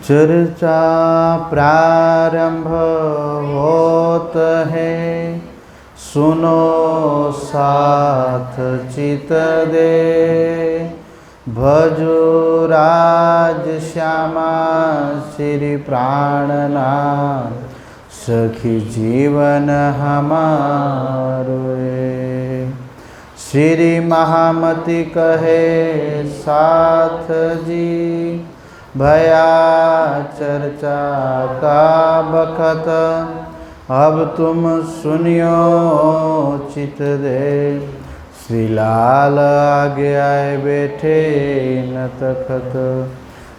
चर्चा प्रारंभ होत है, सुनो साथ चित दे। भजो राज श्यामा श्री प्राणनाथ, सखी जीवन हमारो। श्री महामति कहे साथ जी, भया चर्चा का बखत। अब तुम सुनियो चित दे, श्री लाल आगे आए बैठे न तखत।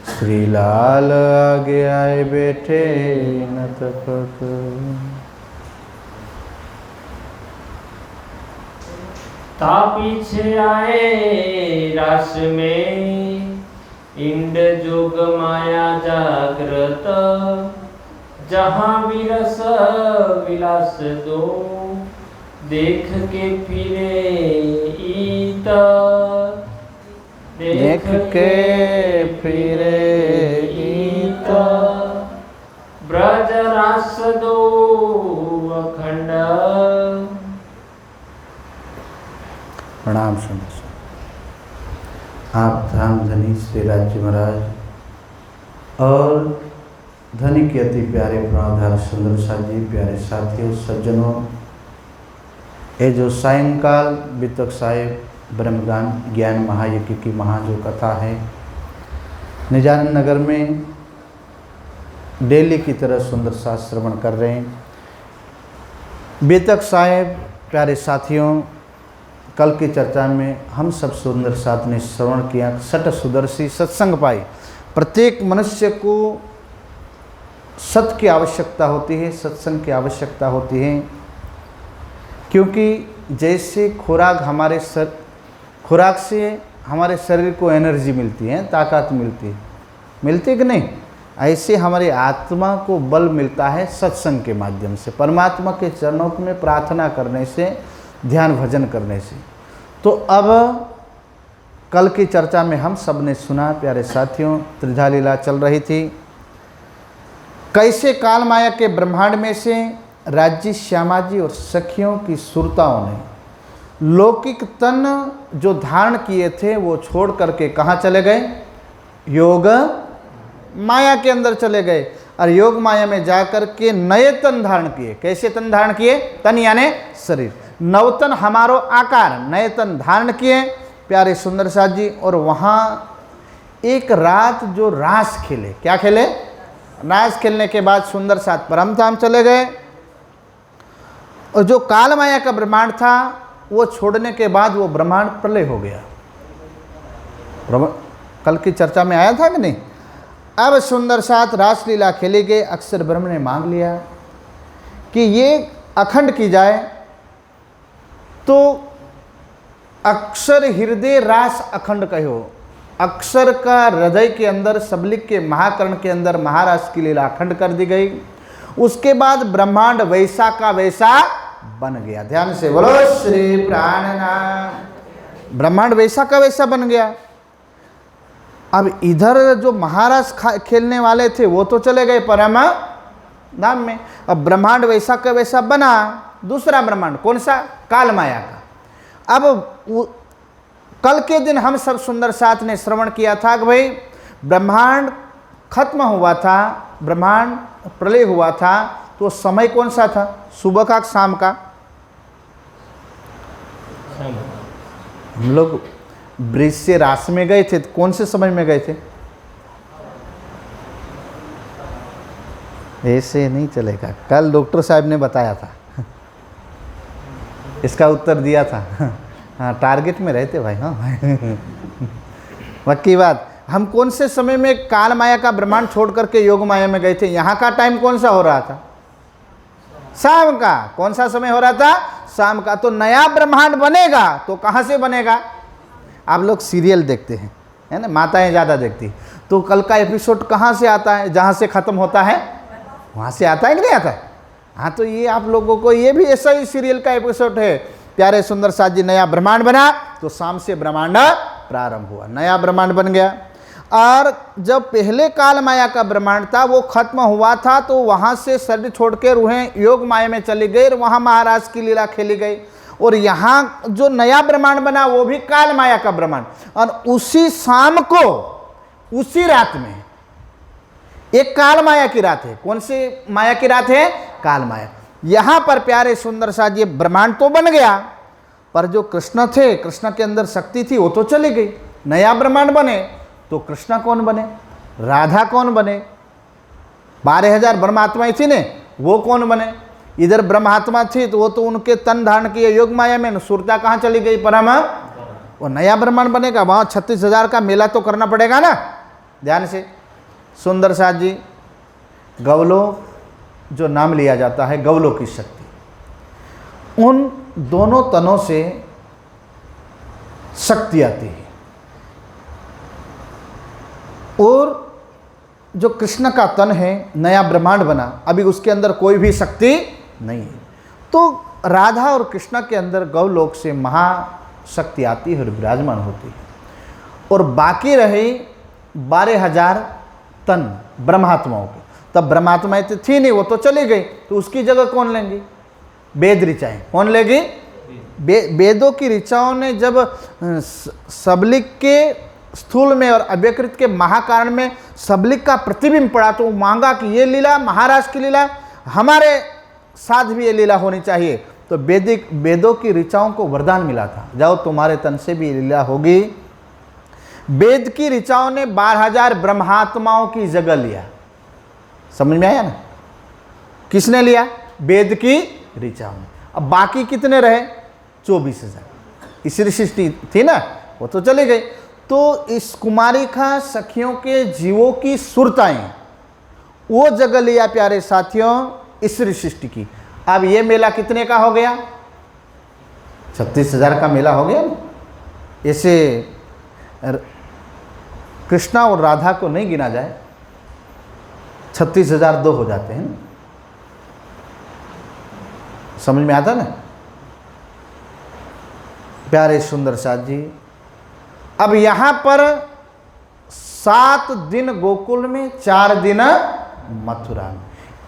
श्री लाल आगे आए बैठे न तखत। ता पीछे आए रास में, इंड जोग माया जागृत। जहाँ विरस विलास दो, देख के फिरे ईत। देख के फिरे ईत। ब्रज रास दो अखंड। प्रणाम सुनो। आप धाम धनी श्री राज्य महाराज और धनी के अति प्यारे प्राणधार सुंदर सा जी, प्यारे साथियों सज्जनों, ये जो सायंकाल वितक साहेब ब्रह्मगान ज्ञान महायज्ञ की महा जो कथा है, निजानंद नगर में डेली की तरह सुंदर सा श्रवण कर रहे हैं। वितक साहेब प्यारे साथियों, कल की चर्चा में हम सब सुंदर साथ ने श्रवण किया, सट सुदर्शी सत्संग पाई। प्रत्येक मनुष्य को सत्य की आवश्यकता होती है, सत्संग की आवश्यकता होती है, क्योंकि जैसे खुराक से हमारे शरीर को एनर्जी मिलती है, ताकत मिलती है कि नहीं, ऐसे हमारी आत्मा को बल मिलता है सत्संग के माध्यम से, परमात्मा के चरणों में प्रार्थना करने से, ध्यान भजन करने से। तो अब कल की चर्चा में हम सब ने सुना प्यारे साथियों, त्रिधा लीला चल रही थी। कैसे काल माया के ब्रह्मांड में से राज्य श्यामा जी और सखियों की सुरताओं ने लौकिक तन जो धारण किए थे वो छोड़ करके कहाँ चले गए? योग माया के अंदर चले गए और योग माया में जाकर के नए तन धारण किए। कैसे तन धारण किए? तन यानी शरीर, नवतन हमारो आकार, नए तन धारण किए प्यारे सुंदर साथ जी। और वहाँ एक रात जो रास खेले, क्या खेले? रास खेलने के बाद सुंदर साथ परम धाम चले गए। और जो काल माया का ब्रह्मांड था वो छोड़ने के बाद वो ब्रह्मांड प्रलय हो गया। कल की चर्चा में आया था कि नहीं? अब सुंदर साथ रासलीला खेली गई। अक्षर ब्रह्म ने मांग लिया कि ये अखंड की जाए, तो अक्षर हृदय रास अखंड कहो। अक्षर का हृदय के अंदर सबलिक के महाकर्ण के अंदर महारास की लीला अखंड कर दी गई। उसके बाद ब्रह्मांड वैसा का वैसा बन गया। ध्यान से बोलो श्री प्राणनाथ। ब्रह्मांड वैसा का वैसा बन गया। अब इधर जो महाराज खेलने वाले थे वो तो चले गए परम धाम में। अब ब्रह्मांड वैसा का वैसा बना दूसरा ब्रह्मांड, कौन सा? काल माया का। अब कल के दिन हम सब सुंदर साथ ने श्रवण किया था कि भाई ब्रह्मांड खत्म हुआ था, ब्रह्मांड प्रलय हुआ था, तो समय कौन सा था? सुबह का शाम का? हम लोग ब्रिज से रास में गए थे, तो कौन से समय में गए थे? ऐसे नहीं चलेगा। कल डॉक्टर साहब ने बताया था, इसका उत्तर दिया था। हाँ, टारगेट में रहते भाई। हाँ पक्की बात। हम कौन से समय में काल माया का ब्रह्मांड छोड़ करके योग माया में गए थे? यहाँ का टाइम कौन सा हो रहा था? शाम का। कौन सा समय हो रहा था? शाम का। तो नया ब्रह्मांड बनेगा तो कहाँ से बनेगा? आप लोग सीरियल देखते हैं, है ना, माताएं ज़्यादा देखती, तो कल का एपिसोड कहाँ से आता है? जहाँ से ख़त्म होता है वहाँ से आता है कि नहीं आता है? हाँ, तो ये आप लोगों को ये भी ऐसा ही सीरियल का एपिसोड है। प्यारे सुंदर साथ जी, नया ब्रह्मांड बना तो शाम से ब्रह्मांड प्रारंभ हुआ, नया ब्रह्मांड बन गया। और जब पहले काल माया का ब्रह्मांड था वो खत्म हुआ था, तो वहाँ से शरीर छोड़ के रूहें योग माया में चली गई और वहाँ महाराज की लीला खेली गई। और यहाँ जो नया ब्रह्मांड बना वो भी काल माया का ब्रह्मांड। और उसी शाम को, उसी रात में, एक काल माया की रात है। कौन सी माया की रात है? काल माया। यहाँ पर प्यारे सुंदर साज ये ब्रह्मांड तो बन गया, पर जो कृष्ण थे, कृष्ण के अंदर शक्ति थी, वो तो चली गई। नया ब्रह्मांड बने तो कृष्ण कौन बने, राधा कौन बने? 12,000 ब्रह्मात्माएं थी ने, वो कौन बने? इधर ब्रह्मात्मा थी तो वो तो उनके तन धारण किए योग माया में, सुरता कहाँ चली गई? परम। वो नया ब्रह्मांड बनेगा, वहाँ 36,000 का मेला तो करना पड़ेगा ना। ध्यान से सुंदर साज जी, गौलोक जो नाम लिया जाता है, गौलोक की शक्ति, उन दोनों तनों से शक्ति आती है। और जो कृष्ण का तन है, नया ब्रह्मांड बना, अभी उसके अंदर कोई भी शक्ति नहीं है, तो राधा और कृष्ण के अंदर गौलोक से महाशक्ति आती है और विराजमान होती है। और बाकी रही 12,000 तन ब्रह्मात्माओं के, तब ब्रह्मात्माएं तो थी नहीं, वो तो चली गई, तो उसकी जगह कौन लेंगी? वेद ऋचाएं। कौन लेगी? वेदों की ऋचाओं ने जब सबलिक के स्थूल में और अव्यकृत के महाकारण में सबलिक का प्रतिबिंब पड़ा, तो मांगा कि ये लीला महाराज की लीला, हमारे साथ भी ये लीला होनी चाहिए। तो वेदों की ऋचाओं को वरदान मिला था, जाओ तुम्हारे तन से भी लीला होगी। वेद की ऋचाओं ने 12,000 ब्रह्मात्माओं की जगह लिया। समझ में आया ना? किसने लिया? वेद की ऋचाओं ने। अब बाकी कितने रहे? 24,000। इसी सृष्टि थी ना, वो तो चली गई। तो इस कुमारिका सखियों के जीवों की सुरताएं, वो जगह लिया प्यारे साथियों इस सृष्टि की। अब ये मेला कितने का हो गया? 36,000 का मेला हो गया। ऐसे कृष्णा और राधा को नहीं गिना जाए, 36,000 दो हो जाते हैं। समझ में आता ना प्यारे सुंदर साथ जी? अब यहां पर 7 दिन गोकुल में, 4 दिन मथुरा में।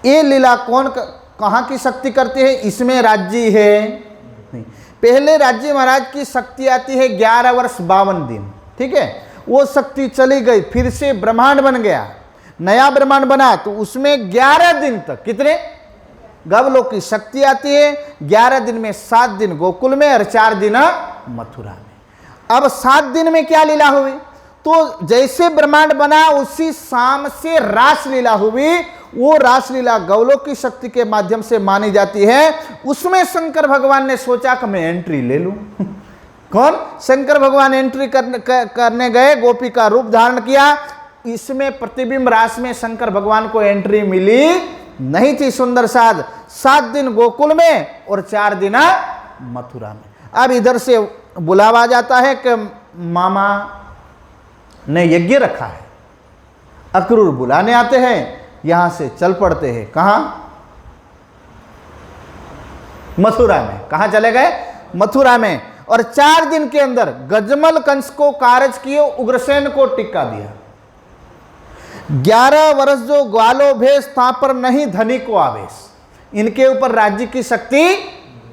ये लीला कौन कहाँ की शक्ति करती है? इसमें राज्य है नहीं। पहले राज्य महाराज की शक्ति आती है 11 वर्ष 52 दिन, ठीक है। वो शक्ति चली गई, फिर से ब्रह्मांड बन गया, नया ब्रह्मांड बना, तो उसमें 11 दिन तक कितने गवलोक की शक्ति आती है। 11 दिन में 7 दिन गोकुल में और 4 दिन मथुरा में। अब 7 दिन में क्या लीला हुई? तो जैसे ब्रह्मांड बना उसी शाम से रासलीला हुई। वो रासलीला गौलोक की शक्ति के माध्यम से मानी जाती है। उसमें शंकर भगवान ने सोचा कि मैं एंट्री ले लूं। कौन? शंकर भगवान एंट्री करने गए, गोपी का रूप धारण किया। इसमें प्रतिबिंब रास में शंकर भगवान को एंट्री मिली नहीं थी। सुंदर साध 7 दिन गोकुल में और 4 दिन मथुरा में। अब इधर से बुलावा जाता है कि मामा ने यज्ञ रखा है। अक्रूर बुलाने आते हैं, यहां से चल पड़ते हैं। कहां? मथुरा में। कहां चले गए? मथुरा में। और 4 दिन के अंदर गजमल कंस को कारज किए, उग्रसेन को टिक्का दिया। 11 वर्ष जो ग्वालो भेष था पर नहीं धनी को आवेश। इनके ऊपर राज्य की शक्ति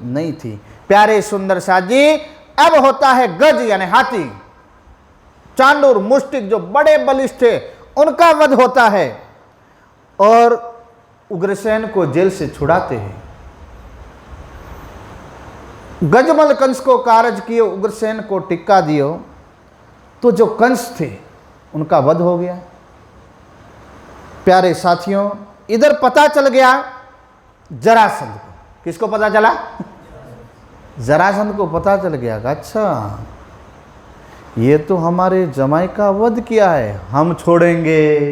नहीं थी। प्यारे सुंदर साजी, अब होता है गज यानी हाथी, चांडूर मुष्टिक जो बड़े बलिष्ठ थे उनका वध होता है और उग्रसेन को जेल से छुड़ाते हैं। गजमल कंस को कारज किए, उग्रसेन को टिक्का दियो, तो जो कंस थे उनका वध हो गया। प्यारे साथियों, इधर पता चल गया जरासंध को। किसको पता चला? जरासंध को पता चल गया कि अच्छा ये तो हमारे जमाई का वध किया है, हम छोड़ेंगे।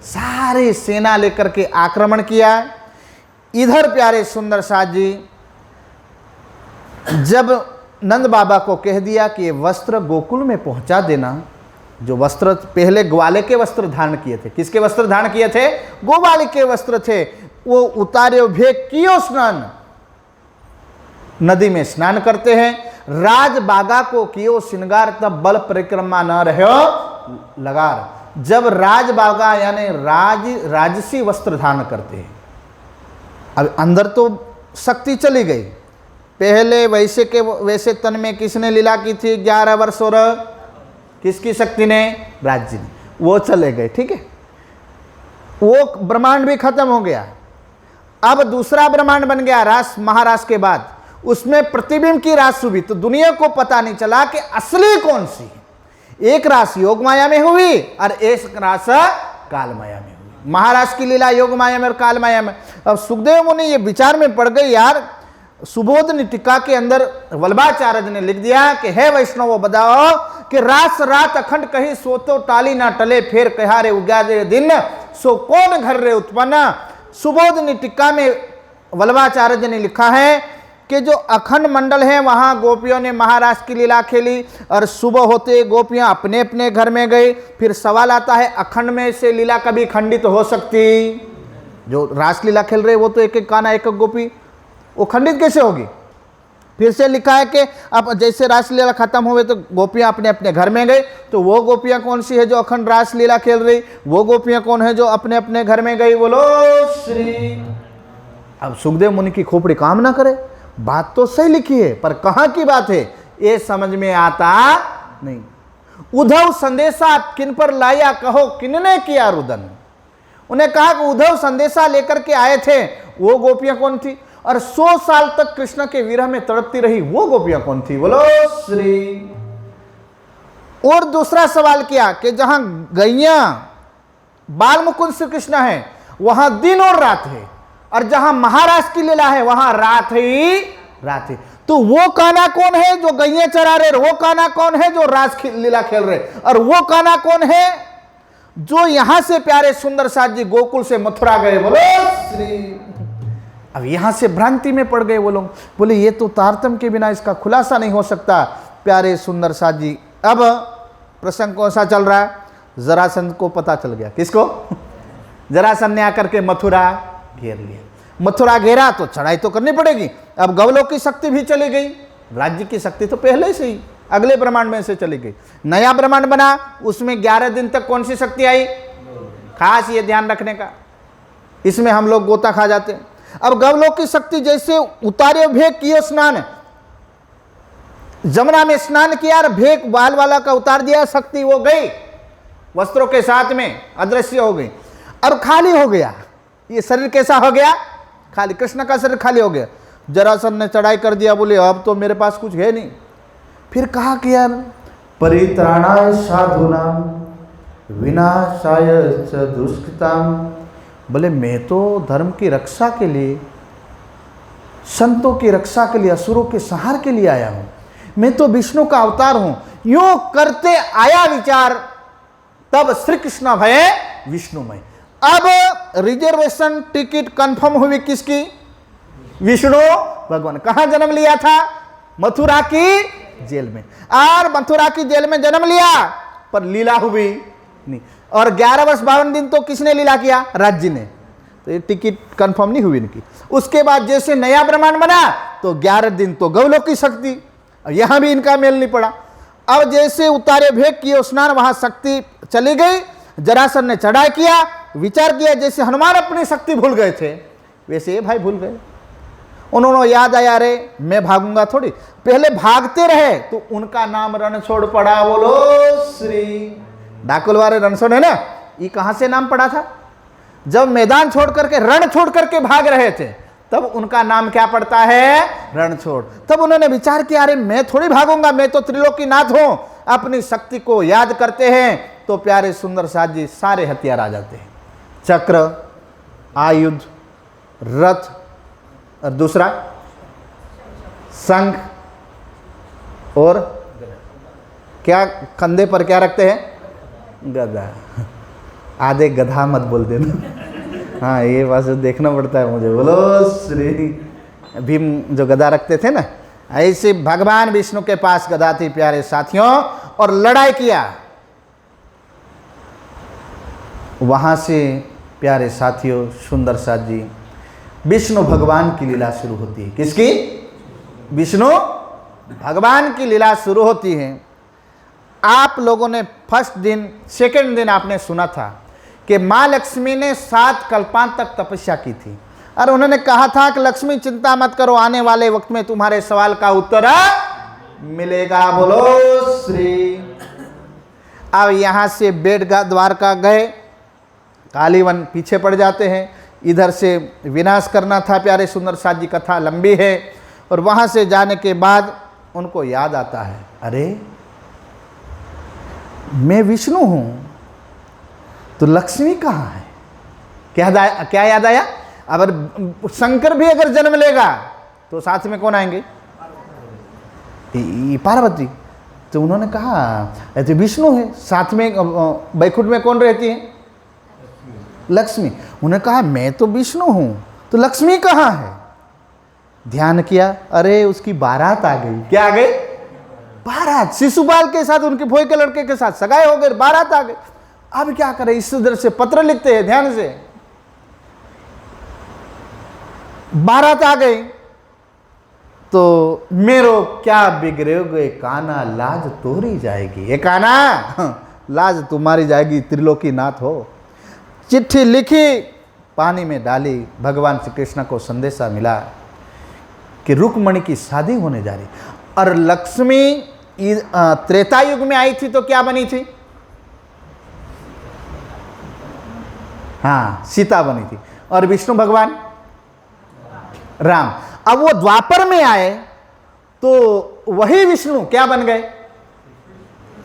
सारे सेना लेकर के आक्रमण किया। इधर प्यारे सुंदर साथ जी, जब नंद बाबा को कह दिया कि ये वस्त्र गोकुल में पहुंचा देना, जो वस्त्र पहले ग्वाले के वस्त्र धारण किए थे। किसके वस्त्र धारण किए थे? गोवाले के वस्त्र थे। वो उतारे भेद कियो स्नान, नदी में स्नान करते हैं। राज बागा को कियो श्रृंगार, तब बल परिक्रमा न रहो लगार। जब राजबागा यानी राजसी वस्त्र धारण करते हैं। अब अंदर तो शक्ति चली गई, पहले वैसे के वैसे तन में किसने लीला की थी 11 वर्ष, और किसकी शक्ति ने? राज जी ने, वो चले गए। ठीक है, वो ब्रह्मांड भी खत्म हो गया। अब दूसरा ब्रह्मांड बन गया रास महारास के बाद, उसमें प्रतिबिंब की रास हुई, तो दुनिया को पता नहीं चला कि असली कौन सी है। एक रास योग माया में हुई और एक रास काल माया में हुई। महाराज की लीला योग माया में और काल माया में। अब सुखदेव मुनि ये विचार में पड़ गए, यार सुबोधनी टीका के अंदर वल्लभाचार्य ने लिख दिया कि हे वैष्णव बताओ कि रास रात अखंड कही सोतो टाली ना टले, फेर कहारे उग्यारे दिन सो कौन घर रे उत्पन्न। सुबोधनी टीका में वल्लभाचार्य ने लिखा है कि जो अखंड मंडल है वहां गोपियों ने महाराज की लीला खेली और सुबह होते गोपियां अपने अपने घर में गई। फिर सवाल आता है अखंड में से लीला कभी खंडित हो सकती? जो रासलीला खेल रहे वो तो एक एक काना एक एक गोपी, वो खंडित कैसे होगी? फिर से लिखा है कि अब जैसे रासलीला खत्म हुए तो गोपियां अपने अपने घर में गई, तो वो गोपियां कौन सी है जो अखंड रासलीला खेल रही? वो गोपियां कौन है जो अपने अपने घर में गई? बोलो श्री। अब सुखदेव मुनि की खोपड़ी काम ना करे, बात तो सही लिखी है पर कहाँ की बात है ये समझ में आता नहीं। उद्धव संदेशा किन पर लाया कहो किनने किया रुदन। उन्हें कहा कि उद्धव संदेशा लेकर के आए थे, वो गोपियां कौन थी? और 100 साल तक कृष्ण के विरह में तड़पती रही, वो गोपियां कौन थी? बोलो श्री। और दूसरा सवाल किया कि जहां गैया बाल मुकुंद श्री कृष्ण है वहां दिन और रात है, और जहां महाराज की लीला है वहां रात ही रात है। तो वो काना कौन है जो गैया चरा रहे? वो काना कौन है जो रास लीला खेल रहे? और वो काना कौन है जो यहां से प्यारे सुंदर साथ जी गोकुल से मथुरा गए? बोलो श्री। अब यहां से भ्रांति में पड़ गए वो लोग, बोले ये तो तारतम्य के बिना इसका खुलासा नहीं हो सकता। प्यारे सुंदर साथ जी, अब प्रसंग कौन सा चल रहा है? जरासंध को पता चल गया। किसको? जरासंध ने आकर के मथुरा घेर लिया। मथुरा घेरा तो चढ़ाई तो करनी पड़ेगी। अब गौलों की शक्ति भी चली गई, राज्य की शक्ति तो पहले से ही अगले ब्रह्मांड में से चली गई। नया ब्रह्मांड बना, उसमें 11 दिन तक कौन सी शक्ति आई? खास ये ध्यान रखने का, इसमें हम लोग गोता खा जाते हैं। अब गौलों की शक्ति जैसे उतारे भेग किए स्नान, जमुना में स्नान किया और भेग बाल वाला का उतार दिया, शक्ति वो गई वस्त्रों के साथ में अदृश्य हो गई। अब खाली हो गया ये शरीर, कैसा हो गया? खाली। कृष्ण का शरीर खाली हो गया। जरासंध ने चढ़ाई कर दिया, बोले अब तो मेरे पास कुछ है नहीं। फिर कहा कि यार परित्राणाय साधूनाम विनाशाय च दुष्कृताम, बोले मैं तो धर्म की रक्षा के लिए, संतों की रक्षा के लिए, असुरों के संहार के लिए आया हूं, मैं तो विष्णु का अवतार हूं। यूं करते आया विचार, तब श्री कृष्ण भय विष्णुमय। अब रिजर्वेशन टिकट कंफर्म हुई किसकी? विष्णु भगवान। कहां जन्म लिया था? मथुरा की जेल में। और मथुरा की जेल में जन्म लिया पर लीला हुई नहीं। और 11 वर्ष 52 दिन तो किसने लीला किया? राज्य ने। तो ये टिकट कंफर्म नहीं हुई इनकी। उसके बाद जैसे नया ब्रह्मांड बना तो 11 दिन तो गौलों की शक्ति, यहां भी इनका मेल नहीं पड़ा। अब जैसे उतारे भेग किए स्नान, वहां शक्ति चली गई। जरासंध ने चढ़ाई किया, विचार किया, जैसे हनुमान अपनी शक्ति भूल गए थे वैसे ये भाई भूल गए। उन्होंने याद आया, अरे मैं भागूंगा थोड़ी, पहले भागते रहे तो उनका नाम रणछोड़ पड़ा। बोलो श्री। डाकुल वाले रणछोड़ है ना, ये कहां से नाम पड़ा था? जब मैदान छोड़ करके, रण छोड़ करके भाग रहे थे, तब उनका नाम क्या पड़ता है? रणछोड़। तब उन्होंने विचार किया, अरे मैं थोड़ी भागूंगा, मैं तो त्रिलोकीनाथ हूं। अपनी शक्ति को याद करते हैं तो प्यारे सुंदर साथ जी सारे हथियार आ जाते हैं, चक्र, आयुध, रथ, और दूसरा शंख, और क्या कंधे पर क्या रखते हैं? गदा। आधे गधा मत बोल देना। हाँ ये बात देखना पड़ता है मुझे। बोलो श्री। भीम जो गदा रखते थे ना, ऐसे भगवान विष्णु के पास गदा थी प्यारे साथियों, और लड़ाई किया। वहां से प्यारे साथियों सुंदर साथ जी विष्णु भगवान की लीला शुरू होती है। किसकी? विष्णु भगवान की लीला शुरू होती है। आप लोगों ने फर्स्ट दिन सेकंड दिन आपने सुना था कि माँ लक्ष्मी ने 7 कल्पांत तक तपस्या की थी और उन्होंने कहा था कि लक्ष्मी चिंता मत करो, आने वाले वक्त में तुम्हारे सवाल का उत्तर मिलेगा। बोलो श्री। अब यहाँ से बेटगा द्वारका गए, कालीवन पीछे पड़ जाते हैं, इधर से विनाश करना था प्यारे सुंदर साथ जी, कथा लंबी है। और वहाँ से जाने के बाद उनको याद आता है, अरे मैं विष्णु हूँ तो लक्ष्मी कहाँ है? क्या याद आया? अगर शंकर भी अगर जन्म लेगा तो साथ में कौन आएंगे? पार्वती। तो उन्होंने कहा ऐसे विष्णु है, साथ में बैकुंठ में कौन रहती है? लक्ष्मी। उन्होंने कहा मैं तो विष्णु हूँ तो लक्ष्मी कहाँ है? ध्यान किया, अरे उसकी बारात आ गई। क्या आ गई? बारात। शिशुपाल के साथ, उनके भोई के लड़के के साथ सगाई हो गई, बारात आ गई। अब क्या करें? इस तरह से पत्र लिखते हैं, ध्यान से। बारात आ गई तो मेरो क्या बिगड़ोगे काना, लाज तोरी जाएगी। ए काना, लाज तुम्हारी जाएगी, त्रिलोकी नाथ हो। चिट्ठी लिखी, पानी में डाली, भगवान श्री कृष्ण को संदेशा मिला कि रुक्मणी की शादी होने जा रही। और लक्ष्मी त्रेता युग में आई थी तो क्या बनी थी? हाँ, सीता बनी थी। और विष्णु भगवान राम। अब वो द्वापर में आए तो वही विष्णु क्या बन गए?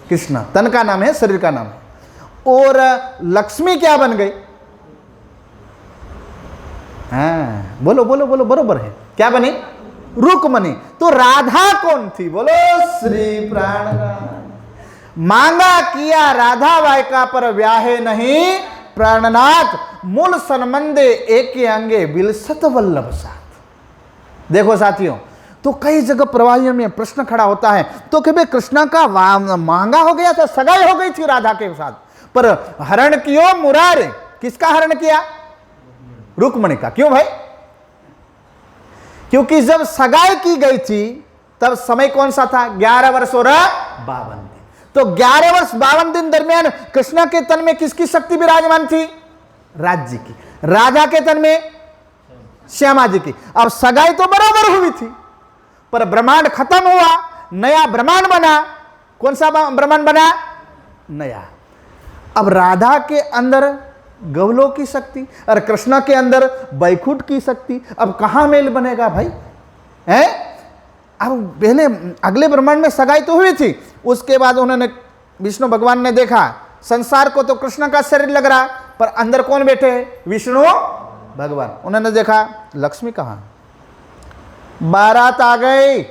कृष्ण। तन का नाम है, शरीर का नाम है। और लक्ष्मी क्या बन गई? हाँ, बोलो बोलो बोलो, बरोबर है। क्या बनी? रुक्मणी। तो राधा कौन थी? बोलो श्री प्राणनाथ। मांगा किया राधा वायका पर व्याहे नहीं, प्राणनाथ मूल संबंधे एक अंगे बिलसत वल्लभ साथ। देखो साथियों, तो कई जगह प्रवाहियों में प्रश्न खड़ा होता है तो कि भाई कृष्णा का मांगा हो गया था, सगाई हो गई थी राधा के साथ, पर हरण कियो मुरारे। किसका हरण किया? रुक्मणी का। क्यों भाई? क्योंकि जब सगाई की गई थी तब समय कौन सा था? 11 वर्ष और 52 दिन। तो 11 वर्ष 52 दिन दरमियान कृष्ण के तन में किसकी शक्ति विराजमान थी? राज्य की। राधा के तन में श्यामा जी की। अब सगाई तो बराबर हुई थी, पर ब्रह्मांड खत्म हुआ, नया ब्रह्मांड बना। कौन सा ब्रह्मांड बना? नया। अब राधा के अंदर गवलों की शक्ति और कृष्णा के अंदर बैकुंठ की शक्ति। अब कहां मेल बनेगा भाई? हैं? अब पहले अगले ब्रह्मांड में सगाई तो हुई थी, उसके बाद उन्होंने, विष्णु भगवान ने देखा संसार को तो कृष्ण का शरीर लग रहा, पर अंदर कौन बैठे हैं? विष्णु भगवान। उन्होंने देखा लक्ष्मी कहां? बारात आ गई।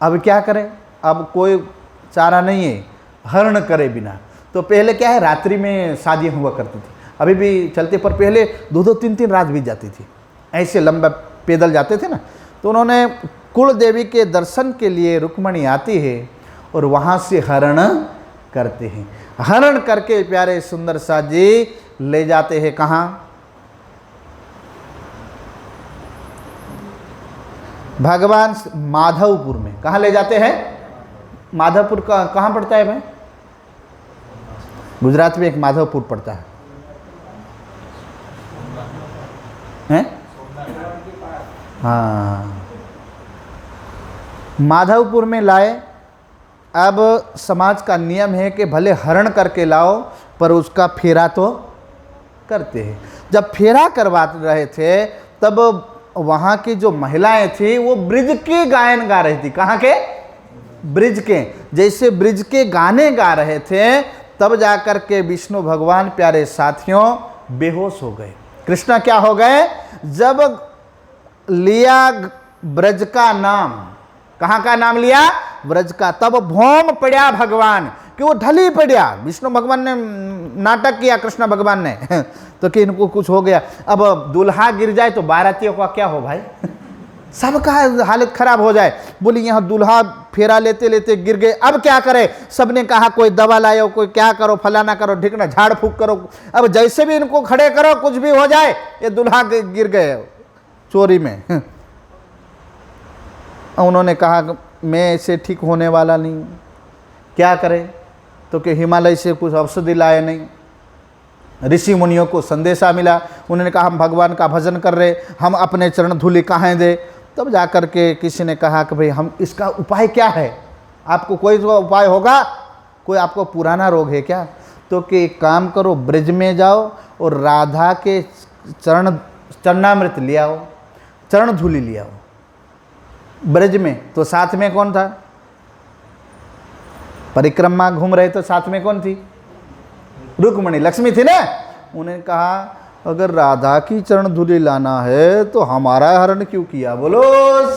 अब क्या करें? अब कोई चारा नहीं है हरण करे बिना। तो पहले क्या है, रात्रि में शादी हुआ करती थी, अभी भी चलते, पर पहले 2-2 3-3 रात बीत जाती थी। ऐसे लंबा पैदल जाते थे ना। तो उन्होंने कुल देवी के दर्शन के लिए रुक्मणी आती है और वहाँ से हरण करते हैं। हरण करके प्यारे सुंदर सा जी ले जाते हैं कहाँ? भगवान माधवपुर में। कहाँ ले जाते हैं? माधवपुर का कहाँ पड़ता है भाई? गुजरात में एक माधवपुर पड़ता है, हैं? हाँ, माधवपुर में लाए। अब समाज का नियम है कि भले हरण करके लाओ, पर उसका फेरा तो करते हैं। जब फेरा करवा रहे थे तब वहाँ की जो महिलाएं थी वो ब्रिज के गायन गा रही थी। कहाँ के? ब्रिज के। जैसे ब्रिज के गाने गा रहे थे तब जाकर के विष्णु भगवान प्यारे साथियों बेहोश हो गए। कृष्णा क्या हो गए? जब लिया ब्रज का नाम, कहाँ का नाम लिया? ब्रज का, तब भौम पड़ा भगवान कि वो ढली पड़ा। विष्णु भगवान ने नाटक किया, कृष्ण भगवान ने तो कि इनको कुछ हो गया। अब दूल्हा गिर जाए तो बारातियों का क्या हो भाई? सबका हालत खराब हो जाए। बोली यहाँ दूल्हा फेरा लेते लेते गिर गए, अब क्या करे? सबने कहा कोई दवा लाओ, कोई क्या करो, फलाना करो, ढिकना, झाड़ फूक करो। अब जैसे भी इनको खड़े करो, कुछ भी हो जाए, ये दूल्हा गिर गए चोरी में। उन्होंने कहा मैं ऐसे ठीक होने वाला नहीं। क्या करें, तो कि हिमालय से कुछ औषधि लाए नहीं। ऋषि मुनियों को संदेशा मिला, उन्होंने कहा हम भगवान का भजन कर रहे, हम अपने चरण धूलि कहाँ दे। तब जाकर के किसी ने कहा कि भाई हम इसका उपाय क्या है, आपको कोई तो उपाय होगा, कोई आपको पुराना रोग है क्या? तो कि एक काम करो, ब्रज में जाओ और राधा के चरणामृत ले आओ, चरण धूलि ले आओ। ब्रज में तो साथ में कौन था? परिक्रमा घूम रहे तो साथ में कौन थी? रुक्मणी, लक्ष्मी थी ना। उन्हें कहा अगर राधा की चरण धूलि लाना है तो हमारा हरण क्यों किया, बोलो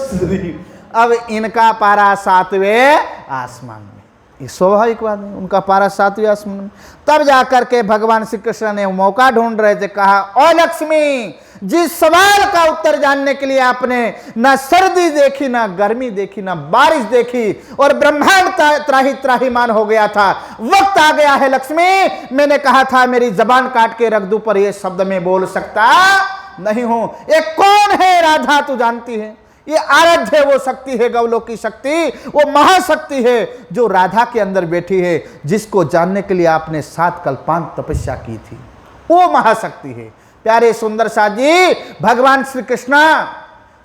श्री। अब इनका पारा 7वें आसमान में, ये स्वाभाविक बात है, उनका पारा 7वें आसमान में। तब जाकर के भगवान श्री कृष्ण ने मौका ढूंढ रहे थे, कहा ओ लक्ष्मी, जिस सवाल का उत्तर जानने के लिए आपने ना सर्दी देखी, ना गर्मी देखी, ना बारिश देखी, और ब्रह्मांड त्राही त्राहीमान हो गया था, वक्त आ गया है लक्ष्मी, मैंने कहा था मेरी जबान काट के रख दूं, पर ये शब्द में बोल सकता नहीं हूं। ये कौन है राधा, तू जानती है? ये आराध्य वो शक्ति है, गौलों की शक्ति, वो महाशक्ति है जो राधा के अंदर बैठी है, जिसको जानने के लिए आपने 7 कल्पांत तपस्या की थी, वो महाशक्ति है। प्यारे सुंदर साथ जी, भगवान श्री कृष्ण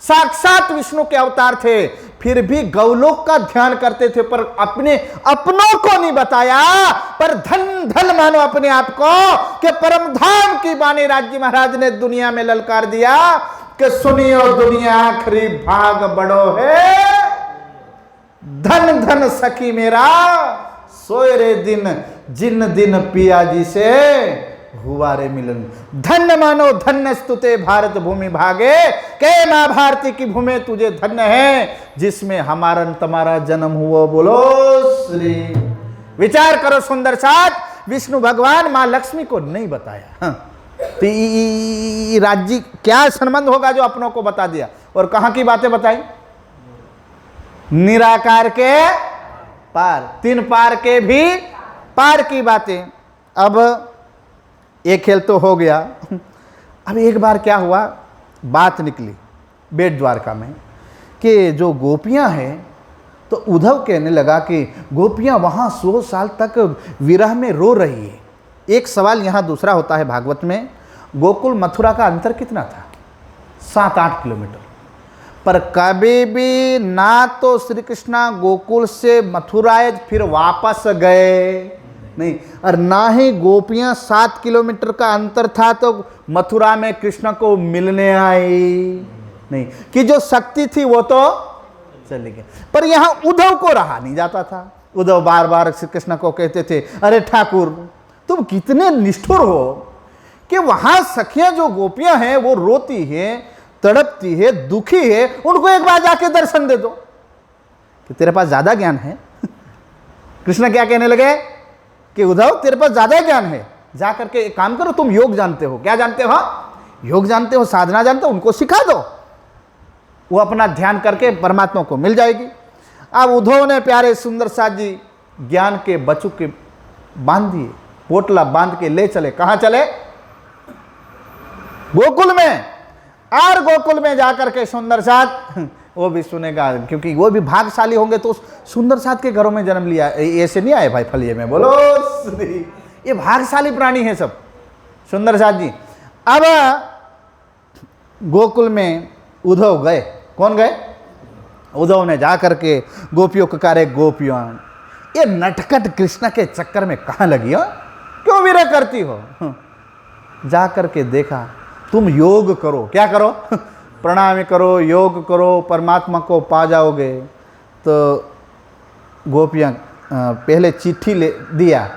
साक्षात विष्णु के अवतार थे, फिर भी गौलोक का ध्यान करते थे, पर अपनों को नहीं बताया, पर धन धन मानो अपने आप को कि परम धाम की बानी राज्य महाराज ने दुनिया में ललकार दिया कि सुनियो दुनिया आखिरी भाग बड़ो है, धन धन सखी मेरा सोए रे दिन, जिन दिन पिया जी से हुआ रे मिलन। धन्य मानो धन्य स्तुते भारत भूमि भागे, के माँ भारती की भूमि तुझे धन्य है, जिसमें हमारा तुम्हारा जन्म हुआ, बोलो श्री। विचार करो सुंदर साथ, विष्णु भगवान माँ लक्ष्मी को नहीं बताया। हाँ। तो राज्य क्या संबंध होगा जो अपनों को बता दिया, और कहां की बातें बताई? निराकार के पार, 3 पार के भी पार की बातें। अब एक खेल तो हो गया। अब एक बार क्या हुआ, बात निकली बेट द्वारका में कि जो गोपियां हैं, तो उद्धव कहने लगा कि गोपियां वहां 100 साल तक विरह में रो रही है। एक सवाल यहाँ दूसरा होता है भागवत में, गोकुल मथुरा का अंतर कितना था? 7-8 किलोमीटर। पर कभी भी ना तो श्री कृष्णा गोकुल से मथुरा आए फिर वापस गए नहीं, और ना ही गोपियाँ 7 किलोमीटर का अंतर था तो मथुरा में कृष्ण को मिलने आई नहीं, कि जो शक्ति थी वो तो चली गई। पर यहाँ उद्धव को रहा नहीं जाता था। उद्धव बार बार श्री कृष्ण को कहते थे, अरे ठाकुर तुम कितने निष्ठुर हो कि वहां सखियां जो गोपियां हैं वो रोती है, तड़पती है, दुखी है, उनको एक बार जाके दर्शन दे दो, कि तेरे पास ज्यादा ज्ञान है। कृष्ण क्या कहने लगे कि उद्धव तेरे पास ज्यादा ज्ञान है, जा करके एक काम करो, तुम योग जानते हो। क्या जानते हो? योग जानते हो, साधना जानते हो, उनको सिखा दो, वो अपना ध्यान करके परमात्मा को मिल जाएगी। अब उद्धव ने प्यारे सुंदर साथ जी ज्ञान के बच्चों के बांध दिए, पोटला बांध के ले चले। कहां चले? गोकुल में। और गोकुल में जाकर के सुंदर साथ, वो भी सुनेगा क्योंकि वो भी भाग्यशाली होंगे, तो सुंदर साथ के घरों में जन्म लिया। ऐसे नहीं आए भाई फलिए में, बोलो ये भाग्यशाली प्राणी है सब सुंदर साथ जी। अब गोकुल में उद्धव गए। कौन गए? उद्धव ने जाकर के गोपियों को कहा, गोपियों ये नटखट कृष्ण के चक्कर में कहाँ लगी हो, क्यों विरह करती हो? जा करके देखा, तुम योग करो। क्या करो? प्रणाम करो, योग करो, परमात्मा को पा जाओगे। तो गोपियाँ पहले चिट्ठी ले दिया,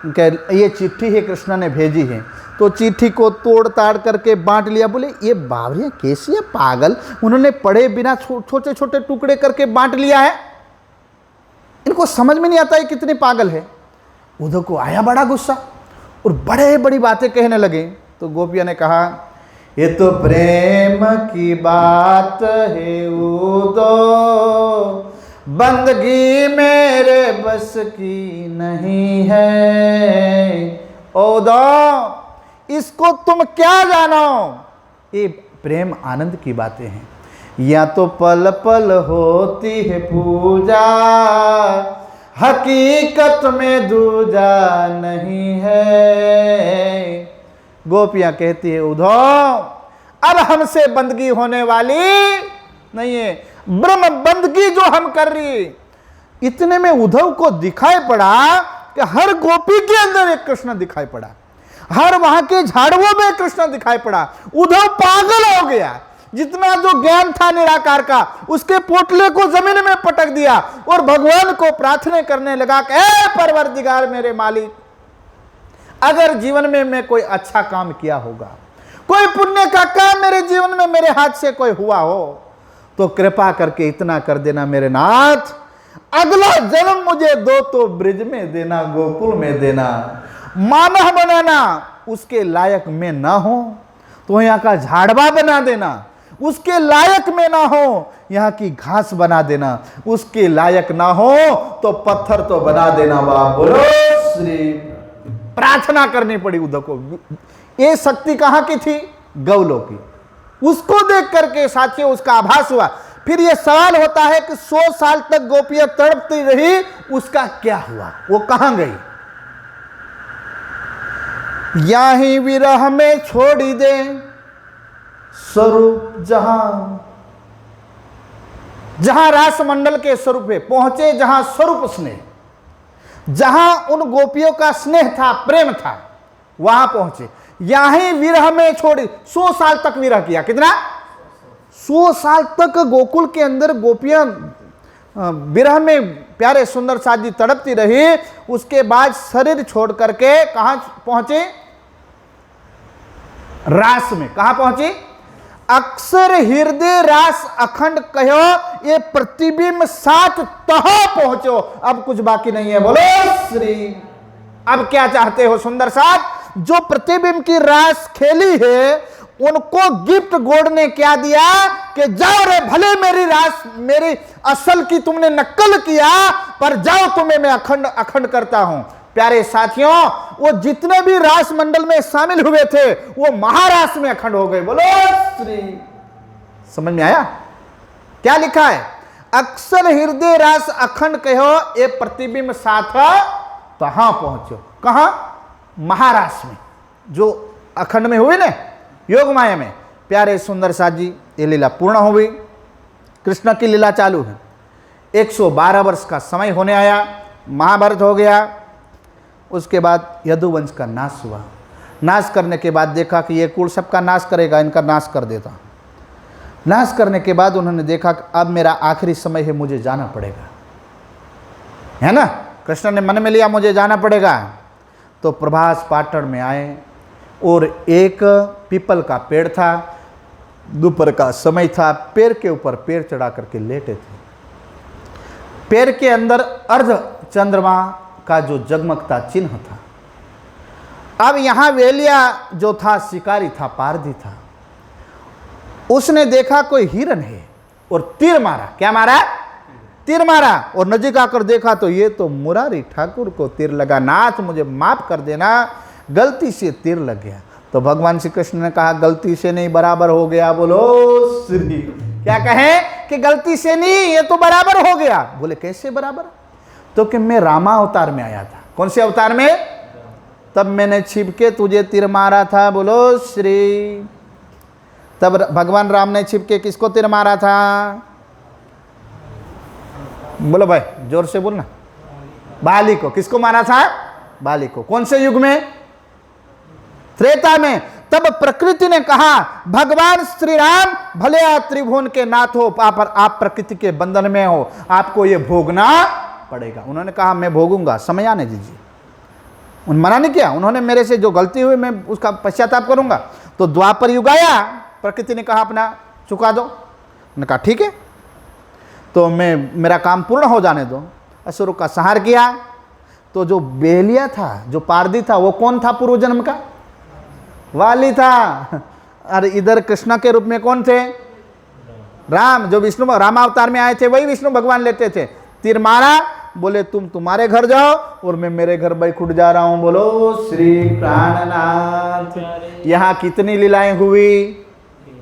ये चिट्ठी है कृष्ण ने भेजी है। तो चिट्ठी को तोड़ ताड़ करके बांट लिया। बोले ये बावरियाँ कैसी है, पागल, उन्होंने पढ़े बिना छोटे छोटे टुकड़े करके बांट लिया है, इनको समझ में नहीं आता है कितने पागल है। उद्धव को आया बड़ा गुस्सा और बड़े बड़ी बातें कहने लगे। तो गोपिया ने कहा, ये तो प्रेम की बात है उद्धव, बंदगी मेरे बस की नहीं है। उद्धव इसको तुम क्या जानो, ये प्रेम आनंद की बातें हैं। या तो पल पल होती है पूजा, हकीकत में दूजा नहीं है। गोपियां कहती है उद्धव अब हमसे बंदगी होने वाली नहीं है, ब्रह्म बंदगी जो हम कर रही। इतने में उद्धव को दिखाई पड़ा कि हर गोपी के अंदर एक कृष्ण दिखाई पड़ा, हर वहां के झाड़ुओं में कृष्ण दिखाई पड़ा। उद्धव पागल हो गया, जितना जो ज्ञान था निराकार का उसके पोटले को जमीन में पटक दिया और भगवान को प्रार्थना करने लगा कि ए परवरदिगार मेरे मालिक, अगर जीवन में मैं कोई अच्छा काम किया होगा, कोई पुण्य का काम मेरे जीवन में मेरे हाथ से कोई हुआ हो, तो कृपा करके इतना कर देना मेरे नाथ, अगला जन्म मुझे दो तो ब्रिज में देना, गोकुल में देना। मानव बनाना उसके लायक में ना हो तो यहाँ का झाड़वा बना देना, उसके लायक में ना हो यहाँ की घास बना देना, उसके लायक ना हो तो पत्थर तो बना देना। बाप बोलो श्री। प्रार्थना करनी पड़ी उद्धव को। ये शक्ति कहां की थी? गौलों की। उसको देख करके साथियों उसका आभास हुआ। फिर यह सवाल होता है कि 100 साल तक गोपियां तड़पती रही, उसका क्या हुआ? वो कहां गई? यहीं विरह में छोड़ी दे स्वरूप जहां, जहां रास मंडल के स्वरूप पे पहुंचे, जहां स्वरूप स्नेह, जहां उन गोपियों का स्नेह था, प्रेम था, वहां पहुंचे। यहीं विरह में छोड़ी। 100 साल तक विरह किया। कितना? 100 साल तक गोकुल के अंदर गोपियां विरह में प्यारे सुंदर साजी तड़पती रही। उसके बाद शरीर छोड़ करके कहां पहुंचे? रास में। कहां पहुंची? अक्सर हृदय रास अखंड कहो, ये प्रतिबिंब साथ तह पहुंचो। अब कुछ बाकी नहीं है। बोलो श्री। अब क्या चाहते हो सुंदर साथ? जो प्रतिबिंब की रास खेली है उनको गिफ्ट गॉड ने क्या दिया कि जाओ रे, भले मेरी रास, मेरी असल की तुमने नकल किया, पर जाओ तुम्हें मैं अखंड अखंड करता हूं। प्यारे साथियों, वो जितने भी रास मंडल में शामिल हुए थे वो महारास में अखंड हो गए। बोलो श्री। समझ में आया क्या लिखा है? अक्सर हृदय रास अखंड कहो, ये प्रतिबिंब साथ तहां पहुंचो। कहां? महारास में, जो अखंड में हुई ना, योग माया में। प्यारे सुंदर साजी ये लीला पूर्ण हो गई। कृष्ण की लीला चालू है। 112 वर्ष का समय होने आया, महाभारत हो गया। उसके बाद यदुवंश का नाश हुआ। नाश करने के बाद देखा कि ये कुल सबका नाश करेगा, इनका नाश कर देता। नाश करने के बाद उन्होंने देखा कि अब मेरा आखिरी समय है, मुझे जाना पड़ेगा, है ना। कृष्ण ने मन में लिया मुझे जाना पड़ेगा। तो प्रभास पाटन में आए और एक पीपल का पेड़ था, दोपहर का समय था, पेड़ के ऊपर पेड़ चढ़ा करके लेटे थे। पेड़ के अंदर अर्ध चंद्रमा का जो जगमगता चिन्ह था। अब यहां वेलिया जो था शिकारी था, पारधी था, उसने देखा कोई हिरन है और तीर मारा। क्या मारा? तीर मारा। और नजीक आकर देखा तो ये तो मुरारी ठाकुर को तीर लगा। नाथ मुझे माफ कर देना, गलती से तीर लग गया। तो भगवान श्री कृष्ण ने कहा गलती से नहीं, बराबर हो गया। बोलो श्री। क्या कहें कि गलती से नहीं, ये तो बराबर हो गया। बोले कैसे बराबर? तो कि मैं रामा अवतार में आया था। कौन से अवतार में? तब मैंने छिप के तुझे तीर मारा था। बोलो श्री। तब भगवान राम ने छिप के किसको तीर मारा था? बोलो भाई, जोर से बोलना। बाली को। किसको मारा था? बाली को। कौन से युग में? त्रेता में। तब प्रकृति ने कहा भगवान श्री राम भले आप त्रिभुवन के नाथ हो, आप प्रकृति के बंधन में हो, आपको ये भोगना पड़ेगा। उन्होंने कहा मैं भोगूंगा, समय आने दीजिए। उन्होंने मना नहीं किया। उन्होंने मेरे से जो गलती हुई मैं उसका पश्चाताप करूंगा। तो द्वापर युग आया, प्रकृति ने कहा अपना चुका दो। उन्होंने कहा ठीक है, तो मैं मेरा काम पूर्ण हो जाने दो। असुरों का संहार किया। तो जो बेलिया था, जो पारधी था, वो कौन था? पूर्व जन्म का वाली था। और इधर कृष्ण के रूप में कौन थे? राम। जो विष्णु रामावतार में आए थे वही विष्णु भगवान लेते थे। तीर मारा, बोले तुम तुम्हारे घर जाओ और मैं मेरे घर बैकुंठ जा रहा हूं। बोलो श्री प्राणनाथ। यहां कितनी लीलाएं हुई?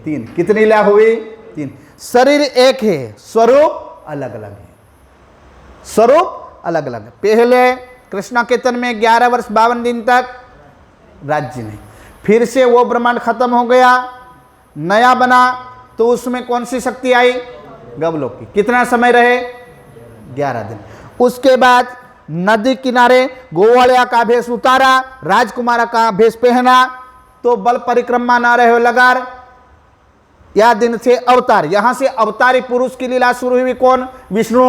3। कितनी लीला हुई? 3। शरीर एक है, स्वरूप अलग अलग है। स्वरूप अलग अलग। पहले कृष्णा कीर्तन में 11 वर्ष 52 दिन तक राज्य नहीं, फिर से वो ब्रह्मांड खत्म हो गया, नया बना, तो उसमें कौन सी शक्ति आई? गवलोक की। कितना समय रहे? 11 दिन। उसके बाद नदी किनारे गोवालिया का भेष उतारा, राजकुमार का भेष पहना, तो बल परिक्रमा न रहे लगार, या दिन से अवतार। यहां से अवतारी पुरुष की लीला शुरू हुई। कौन? विष्णु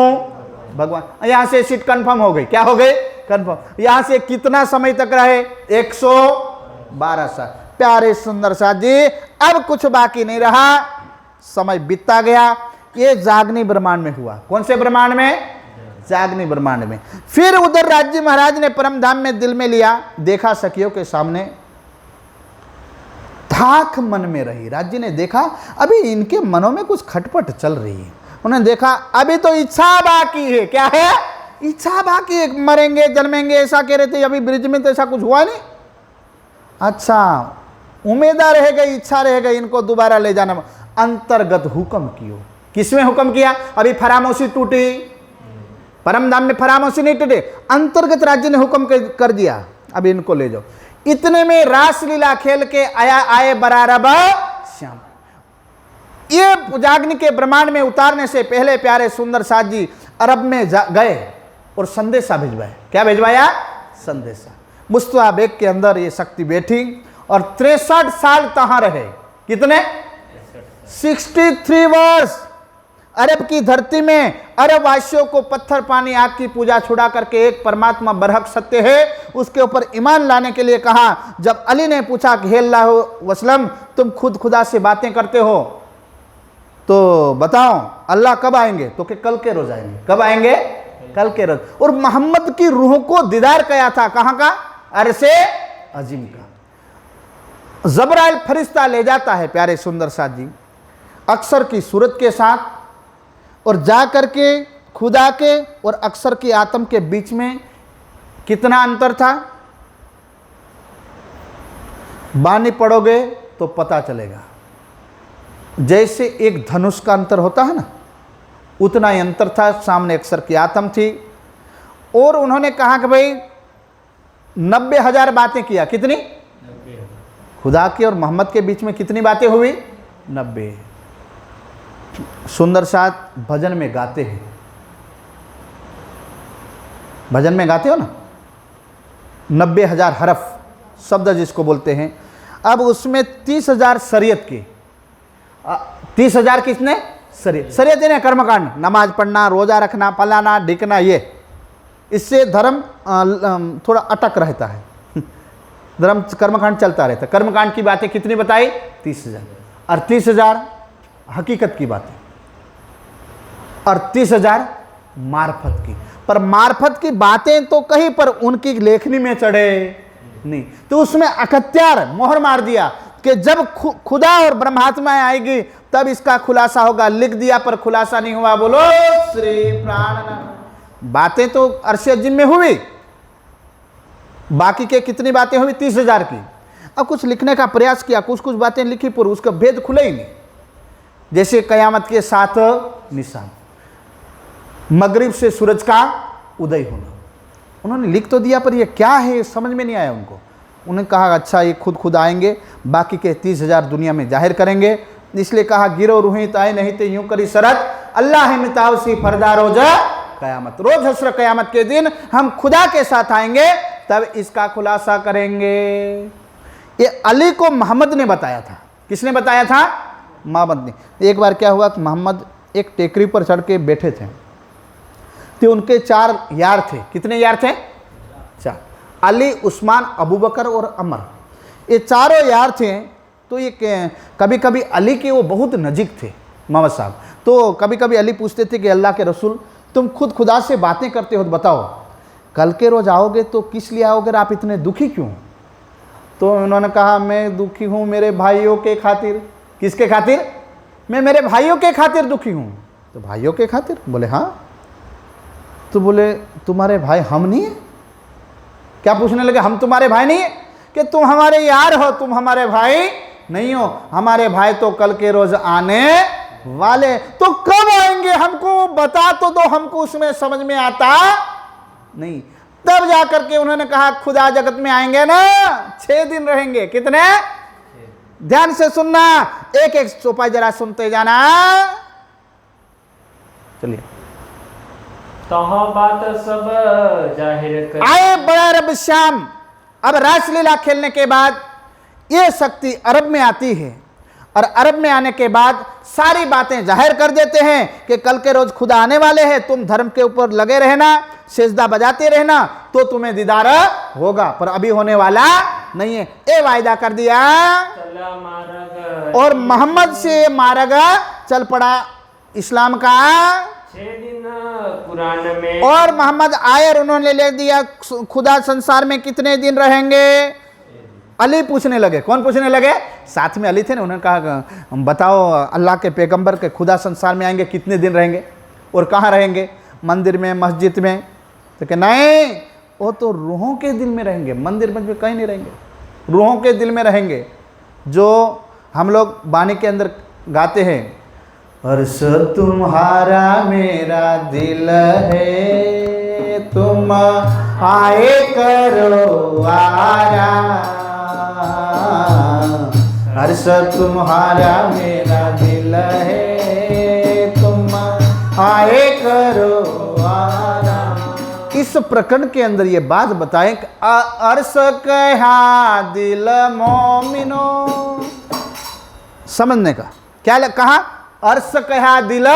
भगवान। यहां से सीट कंफर्म हो गई। क्या हो गई? कंफर्म। यहां से कितना समय तक रहे? 112 साल। प्यारे सुंदर साथ जी, अब कुछ बाकी नहीं रहा, समय बीतता गया। ये जागनी ब्रह्मांड में हुआ। कौन से ब्रह्मांड में? जागनी ब्रह्मांड में। फिर उधर राज्य महाराज ने परम धाम में दिल में लिया, देखा सखियों के सामने, धाक मन में रही। राज्य ने देखा अभी इनके मनों में कुछ खटपट चल रही है। उन्होंने देखा अभी तो इच्छा बाकी है। क्या है? इच्छा बाकी है। मरेंगे जन्मेंगे ऐसा कह रहे थे, अभी ब्रिज में तो ऐसा कुछ हुआ नहीं। अच्छा, उम्मीदा रह गई, इच्छा रह गई, इनको दोबारा ले जाना। अंतर्गत हुक्म कियो। किसमें हुक्म किया? अभी फरामोशी टूटी, परम धाम में फरामोशी नहीं टूटे, अंतर्गत राज्य ने हुक्म कर दिया, अभी इनको ले जाओ। इतने में रासलीला खेल के आए बरारब श्याम। ये जागनी के ब्रह्मांड में उतारने से पहले प्यारे सुंदर साथ जी अरब में गए और संदेशा भिजवाया। क्या भिजवाया? संदेशा। मुस्तफा बेग के अंदर ये शक्ति बैठी और 63 साल तहां रहे। कितने? 63 वर्ष अरब की धरती में अरब वासियों को पत्थर पानी आग की पूजा छुड़ा करके एक परमात्मा बरहक सत्य है उसके ऊपर ईमान लाने के लिए कहा। जब अली ने पूछा कि हे अल्लाह वसलम, तुम खुद खुदा से बातें करते हो तो बताओ अल्लाह कब आएंगे? तो कि कल के रोज आएंगे। कब आएंगे? कल के रोज। और मोहम्मद की रूह को दीदार किया था। कहां का? अरसे अजीम का। जबराइल फरिश्ता ले जाता है प्यारे सुंदर साथ जी, अक्सर की सूरत के साथ, और जा करके खुदा के और अक्सर की आत्म के बीच में कितना अंतर था? बानी पढ़ोगे तो पता चलेगा। जैसे एक धनुष का अंतर होता है ना, उतना ही अंतर था। सामने अक्सर की आत्म थी। और उन्होंने कहा कि भाई 90,000 बातें किया। कितनी? 90। खुदा की और मोहम्मद के बीच में कितनी बातें हुई? 90। सुंदर साथ भजन में गाते हैं, भजन में गाते हो ना, 90,000 हरफ शब्द जिसको बोलते हैं। अब उसमें 30,000 शरीयत के, 30,000 किसने? शरीयत। शरीयत है ना, कर्मकांड, नमाज पढ़ना, रोजा रखना, फलाना ढिकना, ये इससे धर्म थोड़ा अटक रहता है। धर्म कर्मकांड चलता रहता। कर्मकांड की बातें कितनी बताई? 30,000। और 30,000 हकीकत की बातें, और 30,000 मार्फत की। पर मार्फत की बातें तो कहीं पर उनकी लेखनी में चढ़े नहीं, तो उसमें अकत्यार मोहर मार दिया कि जब खुदा और ब्रह्मात्मा आएगी तब इसका खुलासा होगा। लिख दिया पर खुलासा नहीं हुआ। बोलो श्री प्राणनाथ। बातें तो अरसे अजीम में हुई, बाकी के कितनी बातें हुई? 30,000 की। अब कुछ लिखने का प्रयास किया, कुछ कुछ बातें लिखी, पर उसका भेद खुले ही नहीं। जैसे कयामत के 7 निशान, मगरिब से सूरज का उदय होना, उन्होंने लिख तो दिया पर ये क्या है समझ में नहीं आया उनको। उन्होंने कहा अच्छा ये खुद आएंगे, बाकी के 30,000 दुनिया में जाहिर करेंगे। इसलिए कहा गिरो रूही ताए नहीं तो यूं करी शरत, अल्लाह मितावसी फरदा रोजा कयामत। रोज हस्र कयामत के दिन हम खुदा के साथ आएंगे, तब इसका खुलासा करेंगे। ये अली को मोहम्मद ने बताया था। किसने बताया था? मोहम्मद ने। एक बार क्या हुआ कि मोहम्मद एक टेकरी पर चढ़ के बैठे थे, तो उनके 4 यार थे। कितने यार थे? 4। अली, उस्मान, अबू बकर और अमर, ये चारों यार थे। तो ये कभी कभी अली के वो बहुत नज़दीक थे मोहम्मद साहब। तो कभी कभी अली पूछते थे कि अल्लाह के रसूल, तुम खुद खुदा से बातें करते हो, तो बताओ कल के रोज आओगे तो किस लिए आओगे, आप इतने दुखी क्यों? तो उन्होंने कहा मैं दुखी हूँ मेरे भाइयों के खातिर। किसके खातिर? मैं मेरे भाइयों के खातिर दुखी हूँ। तो भाइयों के खातिर? बोले हाँ। तो बोले तुम्हारे भाई हम नहीं है क्या? पूछने लगे हम तुम्हारे भाई नहीं है? कि तुम हमारे यार हो, तुम हमारे भाई नहीं हो। हमारे भाई तो कल के रोज आने वाले। तो कब आएंगे हमको बता तो दो, हमको उसमें समझ में आता नहीं। तब जाकर के उन्होंने कहा खुदा जगत में आएंगे ना 6 दिन रहेंगे। कितने? ध्यान से सुनना, एक एक चौपाई जरा सुनते जाना। चलिए। तो बात सब जाहिर कर आए बड़ा रब श्याम। अब रासलीला खेलने के बाद ये शक्ति अरब में आती है और अरब में आने के बाद सारी बातें जाहिर कर देते हैं कि कल के रोज खुदा आने वाले हैं, तुम धर्म के ऊपर लगे रहना, सेजदा बजाते रहना तो तुम्हें दीदार होगा, पर अभी होने वाला नहीं है। ये वायदा कर दिया चला मारग और मोहम्मद से मारगा चल पड़ा इस्लाम का। 6 दिन कुरान में और मोहम्मद आए और उन्होंने ले दिया खुदा संसार में कितने दिन रहेंगे। अली पूछने लगे। कौन पूछने लगे? साथ में अली थे ना। उन्होंने कहा बताओ अल्लाह के पैगंबर के खुदा संसार में आएंगे कितने दिन रहेंगे और कहाँ रहेंगे? मंदिर में, मस्जिद में? तो कहे नहीं, वो तो रूहों के दिल में रहेंगे, मंदिर में कहीं नहीं रहेंगे, रूहों के दिल में रहेंगे। जो हम लोग बानी के अंदर गाते हैं, अर्श तुम्हारा मेरा दिल है, तुम आए करो आराम, अर्श तुम्हारा मेरा दिल है, तुम आए करो आराम। इस प्रकरण के अंदर ये बात बताएं कि अर्श कहा दिल मोमिनो, समझने का क्या कहा? अर्श कहा दिल,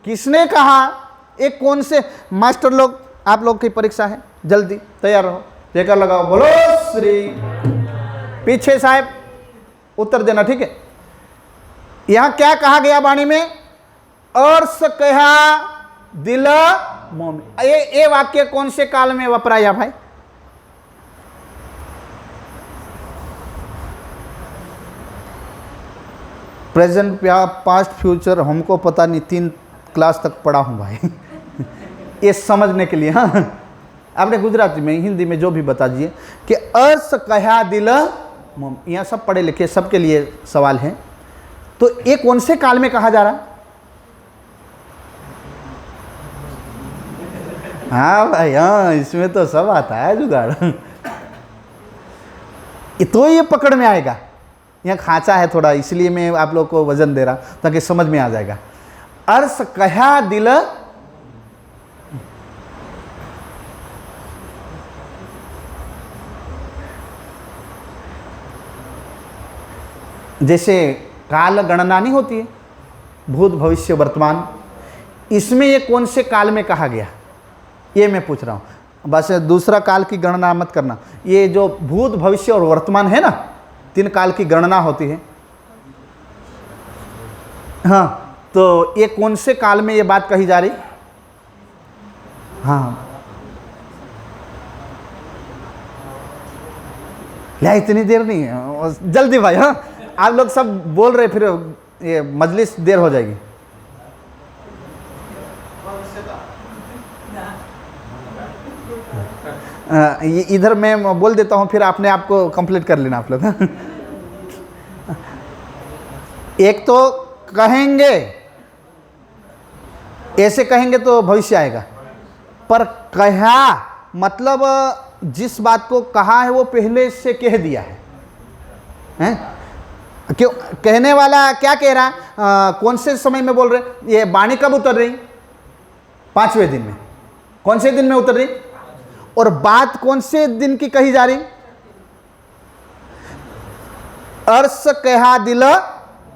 किसने कहा? एक कौन से मास्टर लोग, आप लोग की परीक्षा है, जल्दी तैयार रहो, लेकर लगाओ, बोलो श्री। पीछे साहब उत्तर देना, ठीक है। यहां क्या कहा गया वाणी में? अर्श कहा दिल मोमिन। ये वाक्य कौन से काल में वपराया भाई? प्रेजेंट, पास्ट, फ्यूचर हमको पता नहीं, 3 क्लास तक पढ़ा हूँ भाई ये समझने के लिए। हाँ, आपने गुजराती में, हिंदी में जो भी बता दीजिए कि अर्श कहा दिल मोमिन। यहाँ सब पढ़े लिखे, सबके लिए सवाल है। तो ये कौन से काल में कहा जा रहा? हाँ भाई, हाँ, इसमें तो सब आता है जुगाड़ तो ये पकड़ में आएगा। यहाँ खांचा है थोड़ा, इसलिए मैं आप लोग को वजन दे रहा ताकि समझ में आ जाएगा। अर्श कहा दिल, जैसे काल गणना नहीं होती है, भूत भविष्य वर्तमान, इसमें ये कौन से काल में कहा गया ये मैं पूछ रहा हूँ। बस दूसरा काल की गणना मत करना, ये जो भूत भविष्य और वर्तमान है ना, 3 काल की गणना होती है। हाँ, तो ये कौन से काल में ये बात कही जा रही? हाँ, या इतनी देर नहीं है, जल्दी भाई। हाँ, आप लोग सब बोल रहे, फिर ये मजलिस देर हो जाएगी। इधर मैं बोल देता हूँ, फिर आपने आपको कंप्लीट कर लेना आप लोग। एक तो कहेंगे, ऐसे कहेंगे तो भविष्य आएगा, पर कहा मतलब जिस बात को कहा है वो पहले से कह दिया है, हैं? क्यों कहने वाला क्या कह रहा? कौन से समय में बोल रहे? ये वाणी कब उतर रही? 5वें दिन में। कौन से दिन में उतर रही? और बात कौन से दिन की कही जा रही? अर्श कहा दिल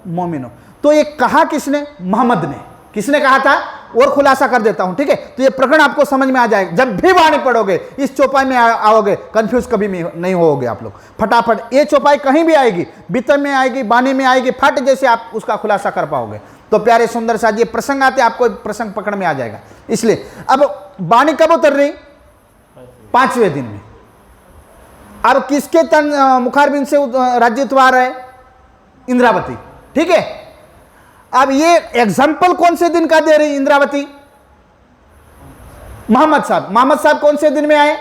मोमिनो। तो ये कहा किसने? मोहम्मद ने। किसने कहा था? और खुलासा कर देता हूं, ठीक है। तो ये प्रकरण आपको समझ में आ जाएगा। जब भी वाणी पढ़ोगे, इस चौपाई में आओगे, कंफ्यूज कभी नहीं होगे आप लोग। फटाफट ये चौपाई कहीं भी आएगी, बीतम में आएगी, वाणी में आएगी, फट जैसे आप उसका खुलासा कर पाओगे। तो प्यारे सुंदर साथ ये प्रसंग आते, आपको प्रसंग पकड़ में आ जाएगा। इसलिए अब वाणी कब उतर रही? 5वें दिन में। अब किसके तन मुखारबिंद से राज्यत्व है? इंद्रावती, ठीक है। अब ये एग्जाम्पल कौन से दिन का दे रही इंद्रावती? मोहम्मद साहब। मोहम्मद साहब कौन से दिन में आए?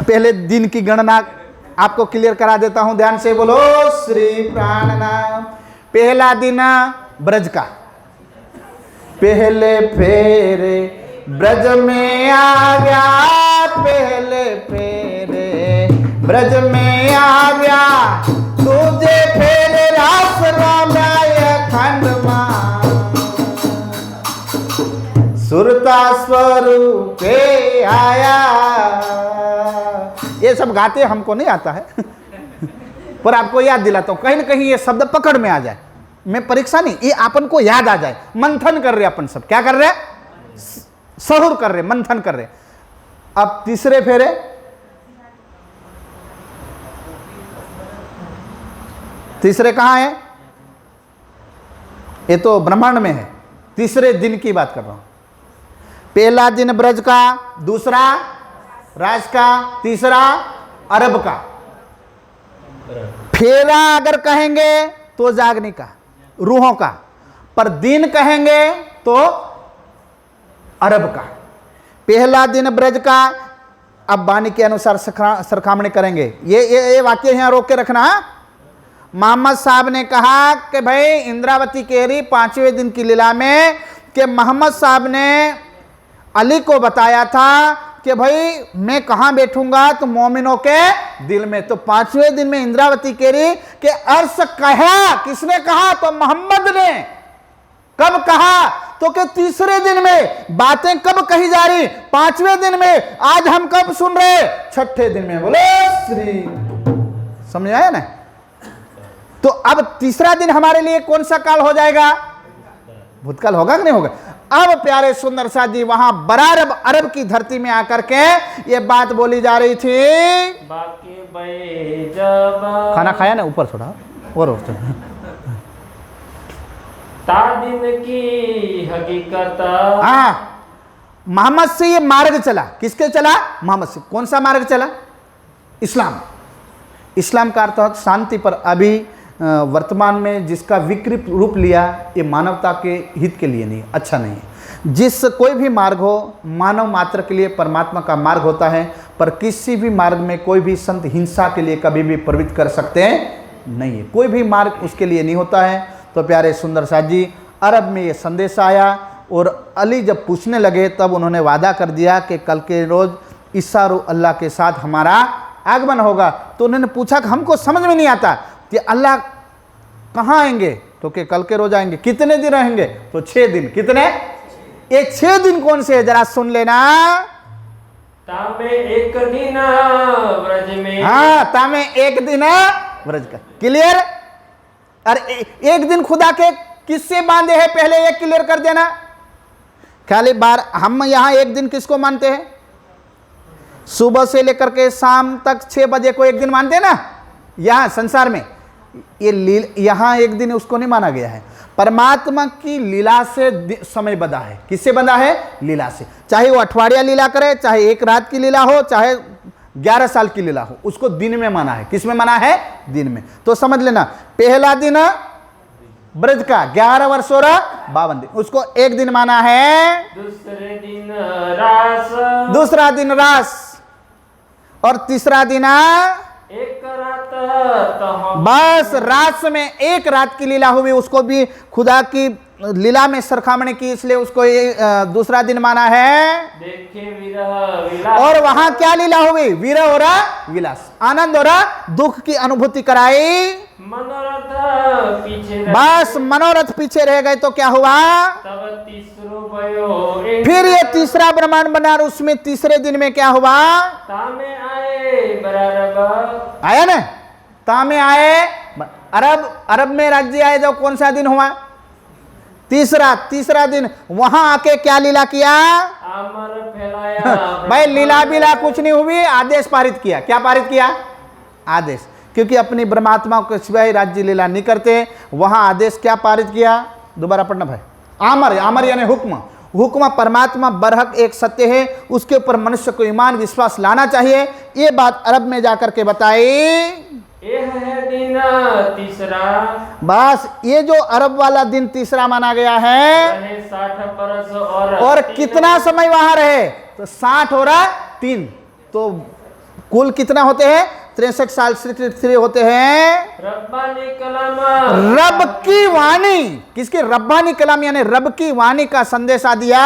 पहले दिन की गणना आपको क्लियर करा देता हूं, ध्यान से बोलो श्री प्राणनाम। पहला दिन ब्रज का, पहले फेरे ब्रज में आ गया, पहले फेरे ब्रज में आ गया, तुझे फेरे रास रामाय खंडमा, सुरता स्वरूपे आया। ये सब गाते हमको नहीं आता है पर आपको याद दिलाता हूं, कहीं ना कहीं ये शब्द पकड़ में आ जाए। मैं परीक्षा नहीं, ये अपन को याद आ जाए। मंथन कर रहे अपन सब, क्या कर रहे? सहूर कर रहे, मंथन कर रहे। अब तीसरे फेरे, तीसरे कहां है? ये तो ब्रह्मांड में है। तीसरे दिन की बात कर रहा हूं। पहला दिन ब्रज का, दूसरा राज का, तीसरा अरब का। फेरा अगर कहेंगे तो जागने का, रूहों का, पर दिन कहेंगे तो अरब का। पहला दिन ब्रज का, अब वाणी के अनुसार सरखामणी करेंगे। ये वाक्य यहां रोक के रखना। मोहम्मद साहब ने कहा कि भाई इंद्रावती कह रही 5वें दिन की लीला में कि मोहम्मद साहब ने अली को बताया था कि भाई मैं कहां बैठूंगा, तो मोमिनों के दिल में। तो 5वें दिन में इंद्रावती कह रही कि अर्श कहा, किसने कहा? तो मोहम्मद ने। कब कहा? तो कि तीसरे दिन में। बातें कब कही जा रही? 5वें दिन में। आज हम कब सुन रहे? 6ठे दिन में। बोले श्री, समझ आया ना? तो अब तीसरा दिन हमारे लिए कौन सा काल हो जाएगा? भूतकाल होगा कि नहीं होगा? अब प्यारे सुंदर सा जी वहां बरारब अरब की धरती में आकर के ये बात बोली जा रही थी। खाना खाया ना? ऊपर थोड़ा और दिन की हकीकत। हाँ, मोहम्मद से ये मार्ग चला। किसके चला? मोहम्मद से। कौन सा मार्ग चला? इस्लाम। इस्लाम का अर्थ शांति। पर अभी वर्तमान में जिसका विकृत रूप लिया, ये मानवता के हित के लिए नहीं, अच्छा नहीं है। जिस कोई भी मार्ग हो, मानव मात्र के लिए परमात्मा का मार्ग होता है, पर किसी भी मार्ग में कोई भी संत हिंसा के लिए कभी भी प्रवृत्त कर सकते हैं नहीं है। कोई भी मार्ग उसके लिए नहीं होता है। तो प्यारे सुंदर साथ जी, अरब में ये संदेश आया और अली जब पूछने लगे तब उन्होंने वादा कर दिया कि कल के रोज़ ईसा अल्लाह के साथ हमारा आगमन होगा। तो उन्होंने पूछा कि हमको समझ में नहीं आता कि अल्लाह कहाँ आएंगे? तो कि कल के रोज आएंगे। कितने दिन रहेंगे? तो 6 दिन। कितने? ये 6 दिन कौन से है? जरा सुन लेना। तामे एक दिन ब्रज में। हाँ, तामे एक दिन ब्रज का। क्लियर? अरे एक दिन खुदा के किससे बांधे हैं, पहले ये क्लियर कर देना। खाली बार हम यहां एक दिन किसको मानते हैं? सुबह से लेकर के शाम तक 6 बजे को एक दिन मानते हैं ना। यहां संसार में ये यहां एक दिन उसको नहीं माना गया है। परमात्मा की लीला से समय बंधा है। किससे बंधा है? लीला से। चाहे वो अठवाडिया लीला करे, चाहे एक रात की लीला हो, चाहे 11 साल की लीला हो, उसको दिन में माना है। किस में माना है? दिन में। तो समझ लेना, पहला दिन ब्रज का 11 वर्ष और 52 दिन, उसको एक दिन माना है। दूसरे दिन रास, दूसरा दिन रास, और तीसरा दिन एक रात। बस रात में एक रात की लीला हुई, उसको भी खुदा की लीला में सरखामणी की, इसलिए उसको दूसरा दिन माना है। देखे विरह विलास। और वहां क्या लीला हुई? विरह और विलास, आनंद और दुख की अनुभूति कराई। मनोरथ पीछे बस मनोरथ पीछे रह गए तो क्या हुआ? तब तीसरो भयो। फिर ये तीसरा ब्रह्मांड बना और उसमें तीसरे दिन में क्या हुआ? तामे आए बरारब। आया ना? तामे आए अरब। अरब में राज्य आए जो कौन सा दिन हुआ? तीसरा दिन। वहां आके क्या लीला किया? अमर फैलाया। भाई लीला बिला कुछ नहीं हुई, आदेश पारित किया। क्या पारित किया? आदेश। क्योंकि अपनी ब्रह्मात्मा को सिवाय राज्य लीला नहीं करते। वहां आदेश क्या पारित किया? दोबारा पढ़ना भाई। आमर, आमर यानी हुक्म। हुक्म परमात्मा बरहक एक सत्य है, उसके ऊपर मनुष्य को ईमान विश्वास लाना चाहिए। ये बात अरब में जाकर के बताई। यह है दिन तीसरा। बस ये जो अरब वाला दिन तीसरा माना गया है। 60 बरस और कितना समय वहां रहे? तो 60 और 3, तो कुल कितना होते हैं? 63 साल श्री होते हैं रब्बानी कलाम रब की वाणी। किसकी? रब्बानी कलाम यानी रब की वाणी का संदेशा दिया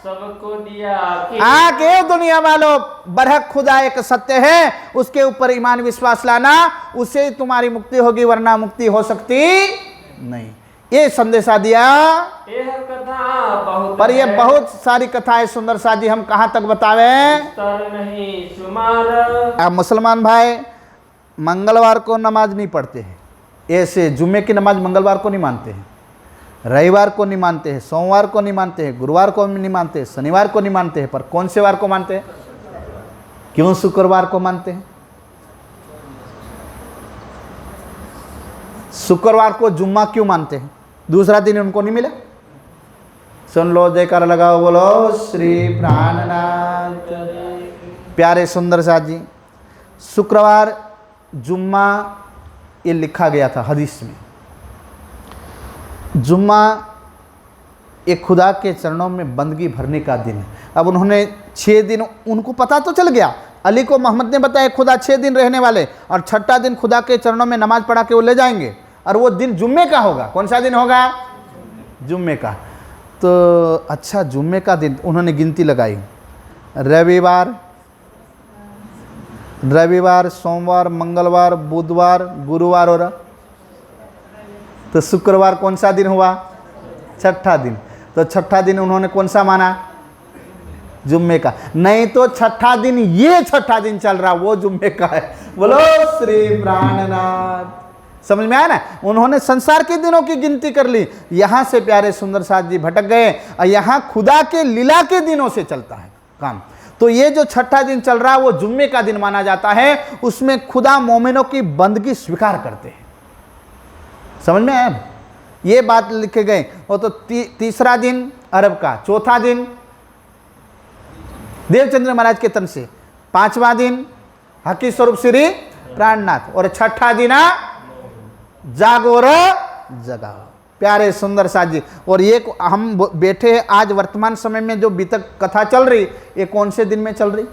सबको दिया कि आके दुनिया वालों, बरहक खुदा एक सत्य है, उसके ऊपर ईमान विश्वास लाना, उससे ही तुम्हारी मुक्ति होगी, वरना मुक्ति हो सकती नहीं। ये संदेशा दिया। यह कथा बहुत पर ये है, बहुत सारी कथाएं सुंदर सा जी, हम कहाँ तक बतावे? तर नहीं शुमार। आप मुसलमान भाई मंगलवार को नमाज नहीं पढ़ते हैं, ऐसे जुम्मे की नमाज मंगलवार को नहीं मानते हैं, रविवार को नहीं मानते हैं, सोमवार को नहीं मानते हैं, गुरुवार को नहीं मानते हैं, शनिवार को नहीं मानते हैं, पर कौन से वार को मानते हैं? क्यों शुक्रवार को मानते हैं? शुक्रवार को जुम्मा क्यों मानते हैं? दूसरा दिन उनको नहीं मिला? सुन लो, जयकार लगाओ, बोलो श्री प्राणनाथ। प्यारे सुंदर साथ जी, शुक्रवार जुम्मा ये लिखा गया था हदीस में। जुम्मा एक खुदा के चरणों में बंदगी भरने का दिन है। अब उन्होंने 6 दिन, उनको पता तो चल गया, अली को मोहम्मद ने बताया खुदा 6 दिन रहने वाले, और छठा दिन खुदा के चरणों में नमाज पढ़ा के वो ले जाएंगे, और वो दिन जुम्मे का होगा। कौन सा दिन होगा? जुम्मे का। तो अच्छा, जुम्मे का दिन उन्होंने गिनती लगाई, रविवार, सोमवार, मंगलवार, बुधवार, गुरुवार, और तो शुक्रवार कौन सा दिन हुआ? छठा दिन। तो छठा दिन उन्होंने कौन सा माना? जुम्मे का। नहीं तो छठा दिन, ये छठा दिन चल रहा वो जुम्मे का है। बोलो श्री प्राणनाथ। समझ में आया ना? उन्होंने संसार के दिनों की गिनती कर ली, यहां से प्यारे सुंदर साथ जी भटक गए, और यहां खुदा के लीला के दिनों से चलता है काम। तो ये जो छठा दिन चल रहा है वो जुम्मे का दिन माना जाता है, उसमें खुदा मोमिनों की बंदगी स्वीकार करते हैं। समझ में आया? ये बात लिखे गए। वो तो तीसरा दिन अरब का, चौथा दिन देवचंद्र महाराज के तन से, पांचवा दिन हकी स्वरूप श्री प्राणनाथ, और छठा दिन जागो रे जगाओ। प्यारे सुंदर साथ जी, और ये हम बैठे हैं आज वर्तमान समय में जो बीतक कथा चल रही, ये कौन से दिन में चल रही?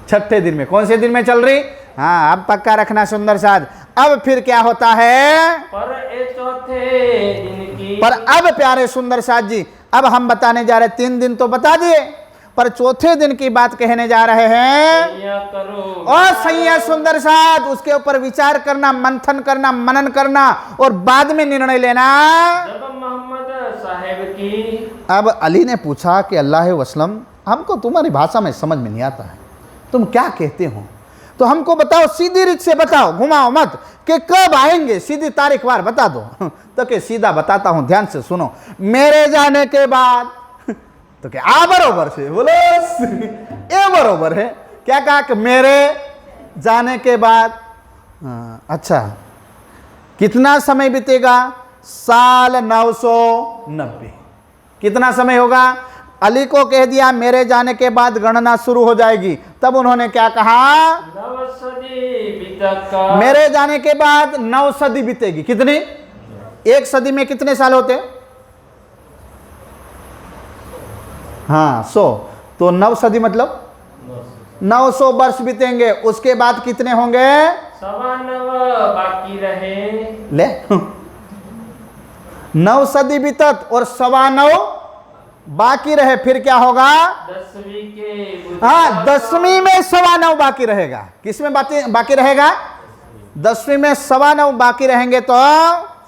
छठे दिन में। कौन से दिन में चल रही? हाँ, अब पक्का रखना सुंदर साथ। अब फिर क्या होता है? पर ए चौथे दिन की, पर अब प्यारे सुंदर साथ जी, अब हम बताने जा रहे, 3 दिन तो बता दिए, पर चौथे दिन की बात कहने जा रहे हैं। सैया करो और सैया सुंदर साथ, उसके ऊपर विचार करना, मंथन करना, मनन करना, और बाद में निर्णय लेना। जब मोहम्मद साहेब की, अब अली ने पूछा कि अल्लाह वसलम, हमको तुम्हारी भाषा में समझ में नहीं आता है, तुम क्या कहते हो? तो हमको बताओ, सीधी रीत से बताओ, घुमाओ मत कि कब आएंगे, सीधी तारीख वार बता दो। तो कि सीधा बताता हूं, ध्यान से सुनो। मेरे जाने के बाद, तो क्या आ बरोबर से बोलो, ये बरोबर है। क्या कहा कि मेरे जाने के बाद। अच्छा, कितना समय बीतेगा? साल 990। कितना समय होगा? अली को कह दिया मेरे जाने के बाद गणना शुरू हो जाएगी। तब उन्होंने क्या कहा? 9 सदी बीतक, मेरे जाने के बाद 9 सदी बीतेगी। कितनी? 1 सदी में कितने साल होते? हाँ, 100। तो 9 सदी मतलब 900 वर्ष बीतेंगे। उसके बाद कितने होंगे? 9.25 बाकी रहे। ले 9 सदी बीतत और 9.25 बाकी रहे, फिर क्या होगा? 10वीं के, हाँ, 10वीं में 9.25 बाकी रहेगा। किसमें बाकी रहेगा? 10वीं में 9.25 बाकी रहेंगे। तो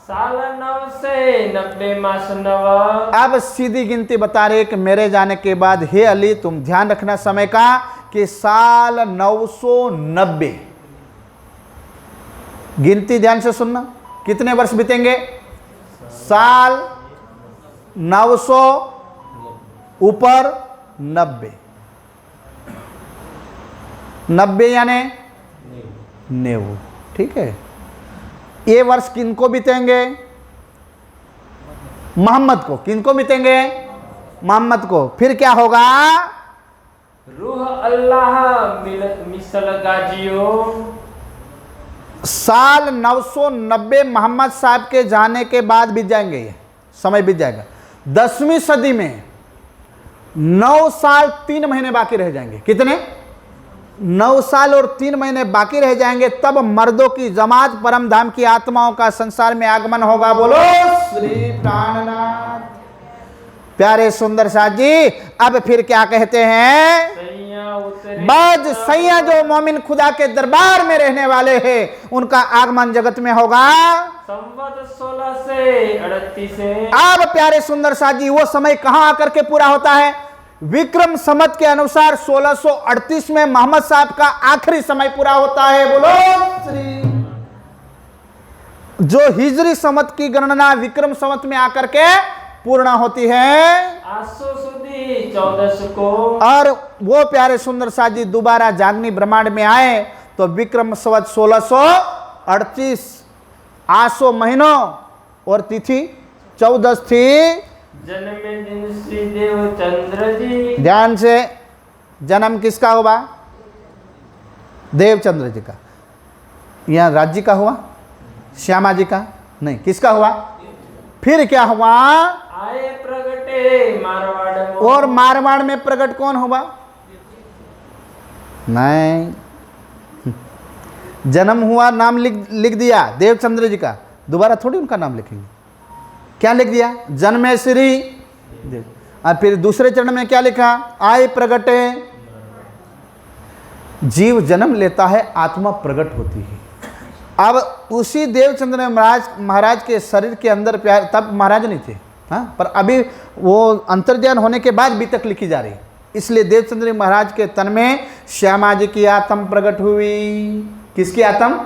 साल 9 से 90 मास 9। अब सीधी गिनती बता रहे कि मेरे जाने के बाद, हे अली तुम ध्यान रखना समय का, कि साल 990। गिनती ध्यान से सुनना, कितने वर्ष बीतेंगे? साल 900 ऊपर 90, 90 यानी 90। ठीक है, ये वर्ष किनको बीतेंगे? मोहम्मद को। किनको बीतेंगे? मोहम्मद को। फिर क्या होगा? रूह अल्लाह मिसल गाजियो। साल 990 मोहम्मद साहब के जाने के बाद बीत जाएंगे, ये समय बीत जाएगा। 10वीं सदी में 9 साल 3 महीने बाकी रह जाएंगे। कितने? 9 साल और 3 महीने बाकी रह जाएंगे, तब मर्दों की जमात परम धाम की आत्माओं का संसार में आगमन होगा। बोलो श्री प्राणनाथ। प्यारे सुंदर साथ जी, अब फिर क्या कहते हैं? सैया उतरे बज सैया जो मोमिन खुदा के दरबार में रहने वाले हैं, उनका आगमन जगत में होगा संवत 16 से 38 से। अब प्यारे सुंदर साथ जी, वो समय कहां आकर के पूरा होता है? विक्रम संवत के अनुसार 1638 में मोहम्मद साहब का आखिरी समय पूरा होता है। बोलो श्री। जो हिजरी संवत की गणना विक्रम संवत में आकर के पूर्ण होती है, आसो सुदी 14 को। और वो प्यारे सुंदर साथ जी दोबारा जागनी ब्रह्मांड में आए तो विक्रम संवत 1638 आसो महीनों और तिथि 14 थी। जन्म दिन श्री देवचंद्र जी। ध्यान से, जन्म किसका हुआ? देवचंद्र जी का। यहां राज्य का हुआ? श्यामा जी का नहीं, किसका हुआ? फिर क्या हुआ? आए प्रगटे मारवाड़ में। और मारवाड़ में प्रकट कौन हुआ? नहीं, जन्म हुआ, नाम लिख दिया देवचंद्र जी का, दोबारा थोड़ी उनका नाम लिखेंगे। क्या लिख दिया? जन्मेश्वरी। और फिर दूसरे चरण में क्या लिखा? आए प्रगटे। जीव जन्म लेता है, आत्मा प्रकट होती है। अब उसी देवचंद्र महाराज के शरीर के अंदर प्यार, तब महाराज नहीं थे, हाँ, पर अभी वो अंतर्ध्यान होने के बाद भी तक लिखी जा रही है। इसलिए देवचंद्र महाराज के तन में श्यामा जी की आत्म प्रकट हुई। किसकी आत्म?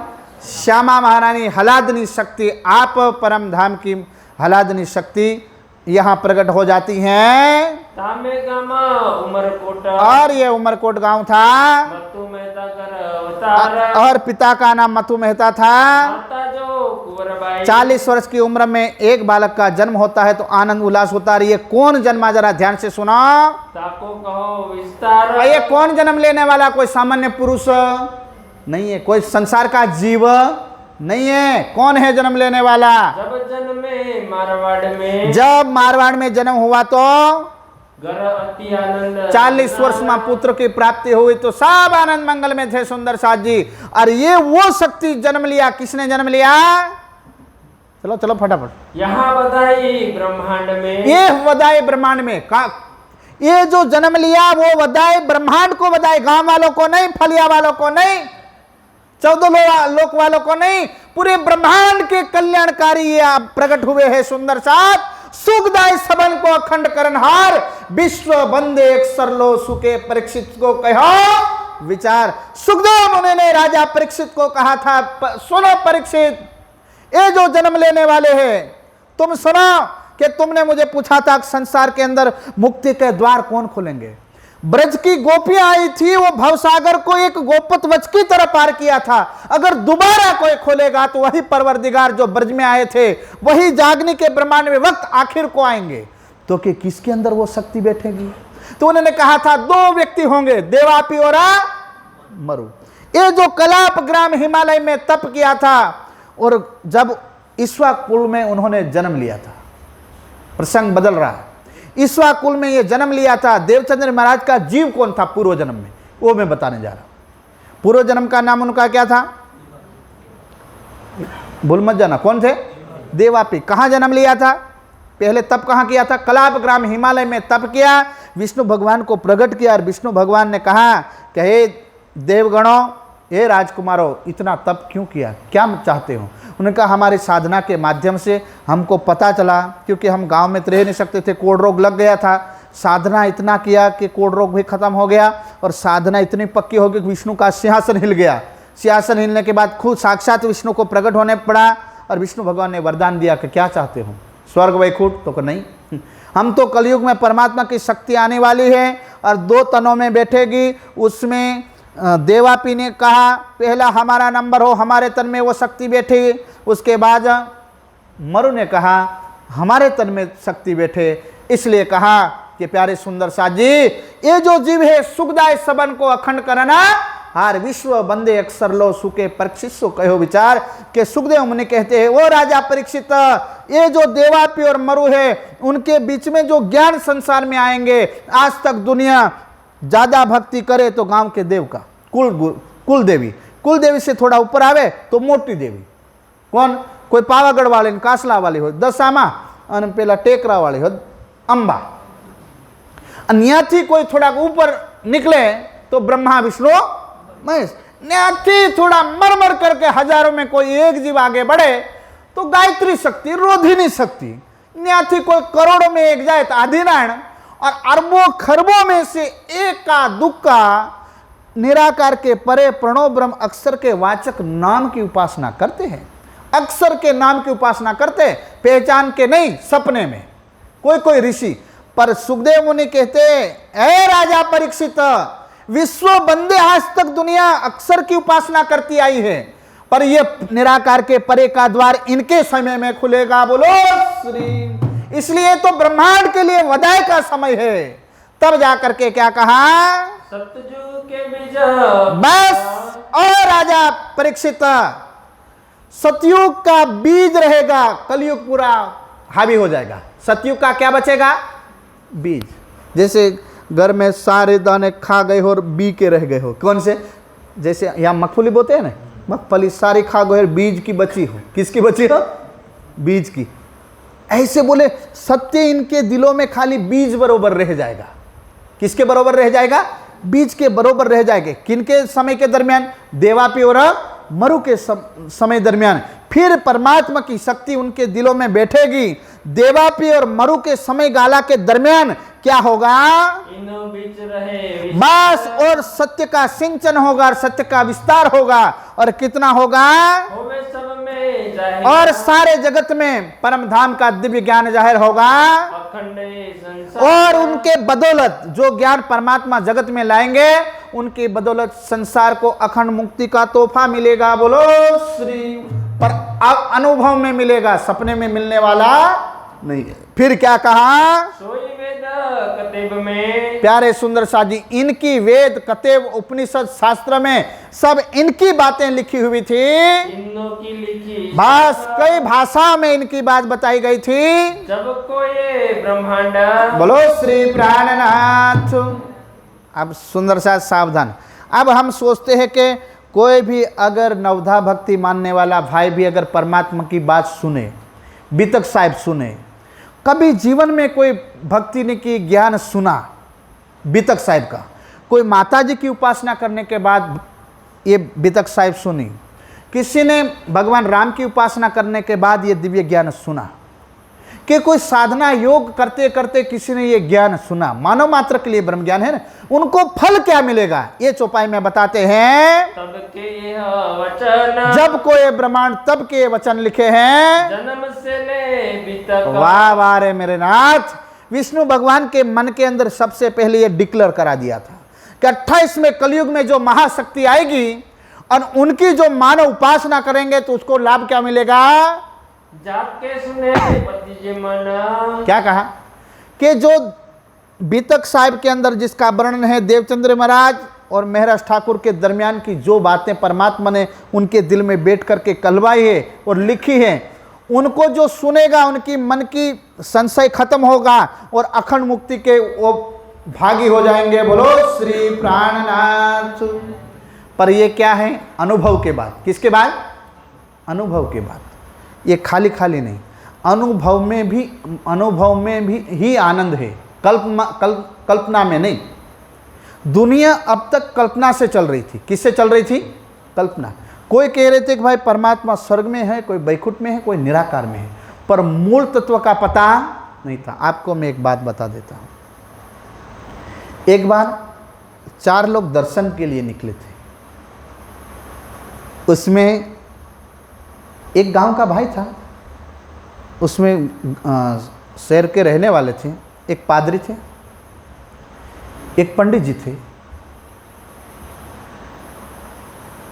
श्यामा महारानी हलादनी शक्ति, आप परम धाम की हलादनी शक्ति यहाँ प्रकट हो जाती हैं। तामे गामा उमरकोट। और ये उमरकोट गांव था, मत्तू मेहता कर अवतार। और पिता का नाम मथु मेहता था। माता जो कुंवरबाई। 40 वर्ष की उम्र में एक बालक का जन्म होता है तो आनंद उल्लास होता है। ये कौन जन्मा? जरा ध्यान से सुनो। ताको कहो विस्तार। ये कौन जन्म लेने वाला? कोई सामान्य पुरुष नहीं है, कोई संसार का जीव नहीं है। कौन है जन्म लेने वाला? जब जन्मे मारवाड़ में। जब मारवाड़ में जन्म हुआ तो घर अति आनंद। 40 वर्ष में पुत्र की प्राप्ति हुई तो सब आनंद मंगल में थे सुंदर साथ जी। और ये वो शक्ति जन्म लिया। किसने जन्म लिया? चलो चलो फटाफट। यहाँ बधाई ब्रह्मांड में। ये वदाई ब्रह्मांड में का, ये जो जन्म लिया वो वदाई ब्रह्मांड को बधाई, गांव वालों को नहीं, फलिया वालों को नहीं, 14 लोक वालों को नहीं, पूरे ब्रह्मांड के कल्याणकारी ये आप प्रकट हुए हैं सुंदर साथ। सुखदाय सबन को अखंड करनहार, विश्व बंदे एक सरलो सुके परीक्षित को कहो विचार। सुखदेव मुनि ने राजा परीक्षित को कहा था, सुनो परीक्षित, ये जो जन्म लेने वाले हैं, तुम सुनो कि तुमने मुझे पूछा था संसार के अंदर मुक्ति के द्वार कौन खोलेंगे। ब्रज की गोपियां आई थी, वो भवसागर को एक गोपत वच की तरह पार किया था। अगर दोबारा कोई खोलेगा तो वही परवरदिगार जो ब्रज में आए थे, वही जागने के ब्रह्मांड में वक्त आखिर को आएंगे। तो कि किसके अंदर वो शक्ति बैठेगी? तो उन्होंने कहा था 2 व्यक्ति होंगे, देवापी और मरु। ये जो कलाप ग्राम हिमालय में तप किया था और जब ईश्वा कुल में उन्होंने जन्म लिया था, प्रसंग बदल रहा है। ईश्वा कुल में ये जन्म लिया था। देवचंद्र महाराज का जीव कौन था पूर्व जन्म में, वो मैं बताने जा रहा हूं। पूर्व जन्म का नाम उनका क्या था? भूल मत जाना, कौन थे? देवापी। कहां जन्म लिया था? पहले तप कहां किया था? कलाप ग्राम हिमालय में तप किया, विष्णु भगवान को प्रकट किया और विष्णु भगवान ने कहा कि हे देवगणों, हे राजकुमारों, इतना तप क्यों किया, क्या चाहते हो? उन्होंने कहा हमारी साधना के माध्यम से हमको पता चला, क्योंकि हम गांव में तो रह नहीं सकते थे, कोढ़ रोग लग गया था। साधना इतना किया कि कोढ़ रोग भी खत्म हो गया और साधना इतनी पक्की हो गई कि विष्णु का सिंहासन हिल गया। सिंहासन हिलने के बाद खुद साक्षात विष्णु को प्रकट होने पड़ा और विष्णु भगवान ने वरदान दिया कि क्या चाहते हो, स्वर्ग वैकुंठ? तो नहीं, हम तो कलयुग में परमात्मा की शक्ति आने वाली है और 2 तनों में बैठेगी। उसमें देवापी ने कहा पहला हमारा नंबर हो, हमारे तन में वो शक्ति बैठे। उसके बाद मरु ने कहा हमारे तन में शक्ति बैठे। इसलिए कहा कि प्यारे सुंदर साथ जी, ये जो जीव है सुखदाय सबन को अखंड करना हार, विश्व बंदे अक्सर लो सुके परीक्षित सो कहो विचार। के सुखदेव मुनि कहते हैं, वो राजा परीक्षित, ये जो देवापी और मरु है उनके बीच में जो ज्ञान संसार में आएंगे, आज तक दुनिया ज्यादा भक्ति करे तो गांव के देव का, कुल देवी, कुल देवी से थोड़ा ऊपर आवे तो मोटी देवी। कौन? कोई पावागढ़ वाले ने कासला वाली हो दशामा અને પેલા ટેકરા વાળી हो अंबा। न्याथी कोई थोड़ा ऊपर निकले तो ब्रह्मा विष्णु महेश। न्याथी थोड़ा मर करके हजारों में कोई एक जीव आगे बढ़े तो गायत्री शक्ति, रोधिनी शक्ति। न्याथी कोई करोड़ों में एक जाए तो आदिनारायण, और अरबों खरबों में से एक का दुक्का निराकार के परे प्रणव ब्रह्म अक्षर के वाचक नाम की उपासना करते हैं। अक्षर के नाम की उपासना करते, पहचान के नहीं, सपने में। कोई ऋषि। पर सुखदेव मुनि कहते, ऐ राजा परीक्षित, विश्व बंदे आज तक दुनिया अक्षर की उपासना करती आई है, पर यह निराकार के परे का द्वार इनके समय में खुलेगा। बोलो श्री। इसलिए तो ब्रह्मांड के लिए वधाई का समय है। तब जाकर के क्या कहा? सतयुग के बीज बस। और राजा परीक्षित, सतयुग का बीज रहेगा, कलयुग पूरा हावी हो जाएगा। सतयुग का क्या बचेगा? बीज। जैसे घर में सारे दाने खा गए हो और बी के रह गए हो। कौन से? जैसे यहाँ मगफली बोते हैं ना, मगफली सारी खा गए, बीज की बची हो। किसकी बची हो? बीज की। ऐसे बोले सत्य इनके दिलों में खाली बीज बरोबर रह जाएगा। किसके बरोबर रह जाएगा? बीज के बरोबर रह जाएंगे। किनके समय के दरमियान? देवापी और मरु के समय दरमियान। फिर परमात्मा की शक्ति उनके दिलों में बैठेगी। देवापी और मरु के समय गाला के दरमियान क्या होगा? इनो बीच रहे बस। और सत्य का सिंचन होगा और सत्य का विस्तार होगा। और कितना होगा? होवे सब में जाहिर, और सारे जगत में परम धाम का दिव्य ज्ञान जाहिर होगा। अखंड संसार, और उनके बदौलत जो ज्ञान परमात्मा जगत में लाएंगे, उनकी बदौलत संसार को अखंड मुक्ति का तोहफा मिलेगा। बोलो श्री। पर अनुभव में मिलेगा, सपने में मिलने वाला नहीं है। फिर क्या कहा? सोई वेद कतेब में, प्यारे सुंदर साजी, इनकी वेद कतेब उपनिषद शास्त्र में सब इनकी बातें लिखी हुई थी। इन्नो की लिखी बस कई भाषा में इनकी बात बताई गई थी। जब को ये ब्रह्मांड, बोलो श्री प्राणनाथ। अब सुंदर सा सावधान। अब हम सोचते हैं कि कोई भी अगर नवधा भक्ति मानने वाला भाई भी अगर परमात्मा की बात सुने, बीतक साहिब सुने, कभी जीवन में कोई भक्ति ने की ज्ञान सुना बीतक साहिब का, कोई माता जी की उपासना करने के बाद ये बीतक साहिब सुनी, किसी ने भगवान राम की उपासना करने के बाद ये दिव्य ज्ञान सुना, कि कोई साधना योग करते करते किसी ने ये ज्ञान सुना, मानव मात्र के लिए ब्रह्म ज्ञान है ना, उनको फल क्या मिलेगा ये चौपाई में बताते हैं। तब के यह वचन, जब को ये ब्रह्मांड तब के वचन लिखे हैं। जन्म से ले बीतक, वाह वाह रे मेरे नाथ। विष्णु भगवान के मन के अंदर सबसे पहले ये डिक्लेयर करा दिया था कि 28 में कलयुग में जो महाशक्ति आएगी और उनकी जो मानव उपासना करेंगे तो उसको लाभ क्या मिलेगा? जात के सुने पति जी मन। क्या कहा? कि जो बीतक साहिब के अंदर जिसका वर्णन है देवचंद्र महाराज और महराज ठाकुर के दरमियान की जो बातें परमात्मा ने उनके दिल में बैठ करके कहलवाई है और लिखी है, उनको जो सुनेगा उनकी मन की संशय खत्म होगा और अखंड मुक्ति के वो भागी हो जाएंगे। बोलो श्री प्राणनाथ। पर ये क्या है? अनुभव के बाद। किसके बाद? अनुभव के बाद। ये खाली खाली नहीं, अनुभव में भी ही आनंद है, कल्पना में नहीं। दुनिया अब तक कल्पना से चल रही थी। किससे चल रही थी? कल्पना। कोई कह रहे थे कि भाई परमात्मा स्वर्ग में है, कोई बैकुंठ में है, कोई निराकार में है, पर मूल तत्व का पता नहीं था। आपको मैं एक बात बता देता हूँ। एक बार 4 लोग दर्शन के लिए निकले थे। उसमें एक गांव का भाई था, उसमें शहर के रहने वाले थे, एक पादरी थे, एक पंडित जी थे,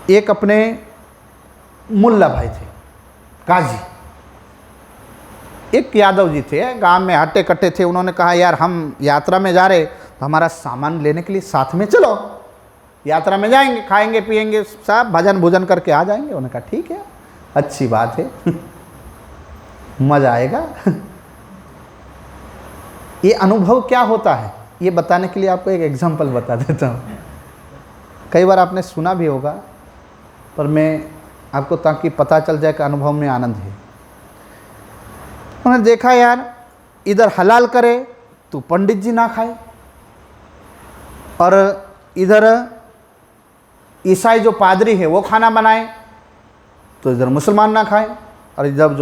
एक अपने मुल्ला भाई थे, काजी, एक यादव जी थे, गांव में हट्टे कट्टे थे। उन्होंने कहा यार हम यात्रा में जा रहे तो हमारा सामान लेने के लिए साथ में चलो, यात्रा में जाएंगे, खाएंगे पिएंगे, सब भजन भोजन करके आ जाएंगे। उन्होंने कहा ठीक है, अच्छी बात है, मजा आएगा। ये अनुभव क्या होता है ये बताने के लिए आपको एक एग्जांपल बता देता हूँ। कई बार आपने सुना भी होगा, पर मैं आपको ताकि पता चल जाए कि अनुभव में आनंद है। उन्होंने देखा यार इधर हलाल करे तो पंडित जी ना खाए, और इधर ईसाई जो पादरी है वो खाना बनाए तो इधर मुसलमान ना खाए। और जब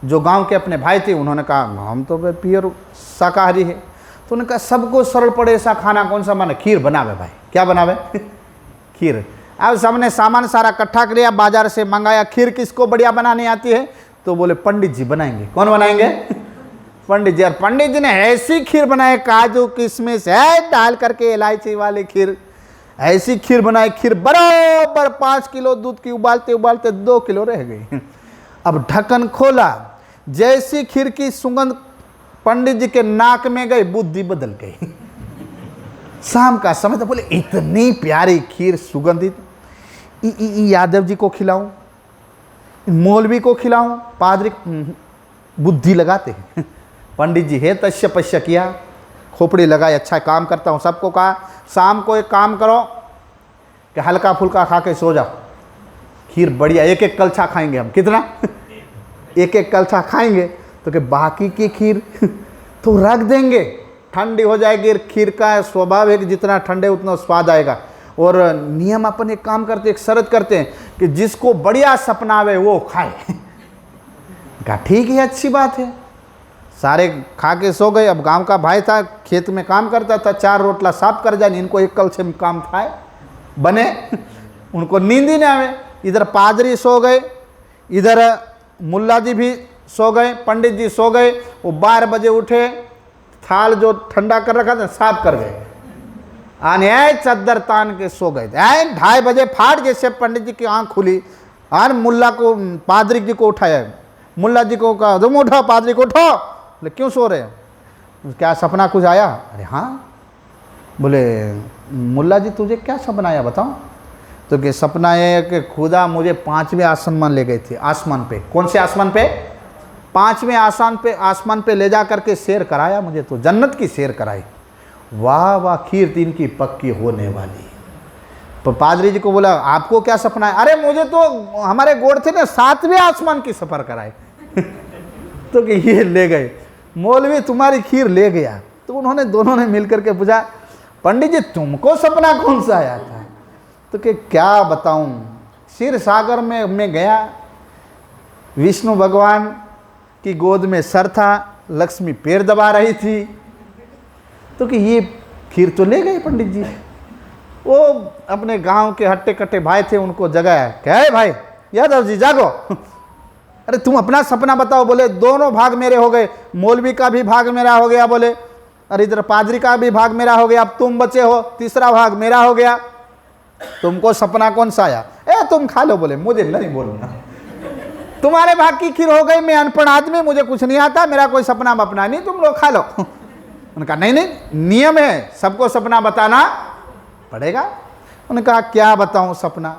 जो गांव के अपने भाई थे उन्होंने कहा हम तो प्योर शाकाहारी है, तो उन्होंने कहा सबको सरल पड़े ऐसा खाना कौन सा बने, खीर बनावे भाई। क्या बनावे? खीर। अब सबने सामान सारा इकट्ठा किया, बाजार से मंगाया। खीर किसको बढ़िया बनानी आती है? तो बोले पंडित जी बनाएंगे। कौन बनाएंगे? पंडित जी। और पंडित जी ने ऐसी खीर बनाए, काजू किशमिश है डाल करके, इलायची वाली खीर, ऐसी खीर बनाई। खीर बराबर 5 किलो दूध की उबालते उबालते 2 किलो रह गई। अब ढक्कन खोला, जैसी खीर की सुगंध पंडित जी के नाक में गई, बुद्धि बदल गई। शाम का समय था, बोले इतनी प्यारी खीर सुगंधित, यादव जी को खिलाऊं, मौलवी को खिलाऊं, पादरी, बुद्धि लगाते। पंडित जी है तस्य पश्य किया, खोपड़ी लगाई, अच्छा काम करता हूँ। सबको कहा शाम को एक काम करो कि हल्का फुल्का खा के सो जाओ, खीर बढ़िया, एक एक कलछा खाएंगे हम। कितना? एक एक कलछा खाएंगे। तो कि बाकी की खीर तो रख देंगे, ठंडी हो जाएगी। खीर का स्वभाव है कि जितना ठंडे उतना स्वाद आएगा। और नियम अपन एक काम करते, एक शर्त करते हैं कि जिसको बढ़िया सपना आवे वो खाए। कहा ठीक है, अच्छी बात है। सारे खा के सो गए। अब गांव का भाई था, खेत में काम करता था, 4 रोटला साफ कर जाए, इनको एक कल से काम था बने, उनको नींद ही नहीं आवे। इधर पादरी सो गए, इधर मुल्ला जी भी सो गए, पंडित जी सो गए। वो 12 बजे उठे, थाल जो ठंडा कर रखा था साफ कर गए, आने चद्दर तान के सो गए। 2:30 बजे फाट जैसे पंडित जी की आंख खुली, और मुल्ला को, पादरी जी को उठाया। मुल्ला जी को कहा तुम उठो, पादरी को उठो। बोले क्यों सो रहे हो? क्या सपना कुछ आया? अरे हाँ। बोले मुल्ला जी तुझे क्या सपना आया बताओ? तो कि सपना है कि खुदा मुझे 5वें आसमान ले गए थे। आसमान पे? कौन से आसमान पे? 5वें आसमान पे ले जा करके सैर कराया मुझे, तो जन्नत की सैर कराई। वाह वाह, खीर 3 की पक्की होने वाली। तो पादरी जी को बोला आपको क्या सपना है? अरे मुझे तो हमारे गोड़ थे ना 7वें आसमान की सफर कराए। तो कि ये ले गए। मौलवी तुम्हारी खीर ले गया। तो उन्होंने दोनों ने मिलकर के पूछा पंडित जी तुमको सपना कौन सा आया था? तो कि क्या बताऊं, क्षीर सागर में मैं गया, विष्णु भगवान की गोद में सर था, लक्ष्मी पैर दबा रही थी। तो कि ये खीर तो ले गए पंडित जी। वो अपने गांव के हट्टे कट्टे भाई थे, उनको जगाया, क्या है भाई यादव जी जागो। अरे तुम अपना सपना बताओ। बोले दोनों भाग मेरे हो गए, मौलवी का भी भाग मेरा हो गया, बोले और इधर पादरी का भी भाग मेरा हो गया, अब तुम बचे हो, तीसरा भाग मेरा हो गया। तुमको सपना कौन सा आया? तुम खा लो। बोले मुझे नहीं बोलना, तुम्हारे भाग की खीर हो गई, मैं अनपढ़ आदमी, मुझे कुछ नहीं आता, मेरा कोई सपना बपना नहीं, तुम लोग खा लो। उन्होंने कहा नहीं, नियम है, सबको सपना बताना पड़ेगा। उन्होंने कहा क्या बताऊं सपना?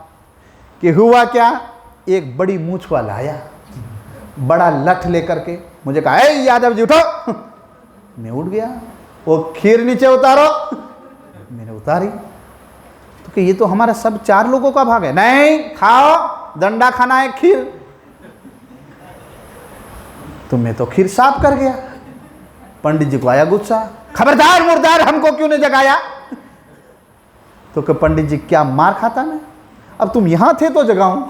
कि हुआ क्या, एक बड़ी मूछ वाला आया, बड़ा लठ लेकर के, मुझे कहा यादव जी उठो। मैं उठ गया। वो खीर नीचे उतारो, मैंने उतारी। तो कि ये तो हमारा सब 4 लोगों का भाग है। नहीं खाओ, दंडा खाना है खीर। तो मैं तो खीर साफ कर गया। पंडित जी को आया गुस्सा, खबरदार मुर्दार, हमको क्यों नहीं जगाया? तो कि पंडित जी क्या मार खाता मैं? अब तुम यहां थे तो जगाऊं।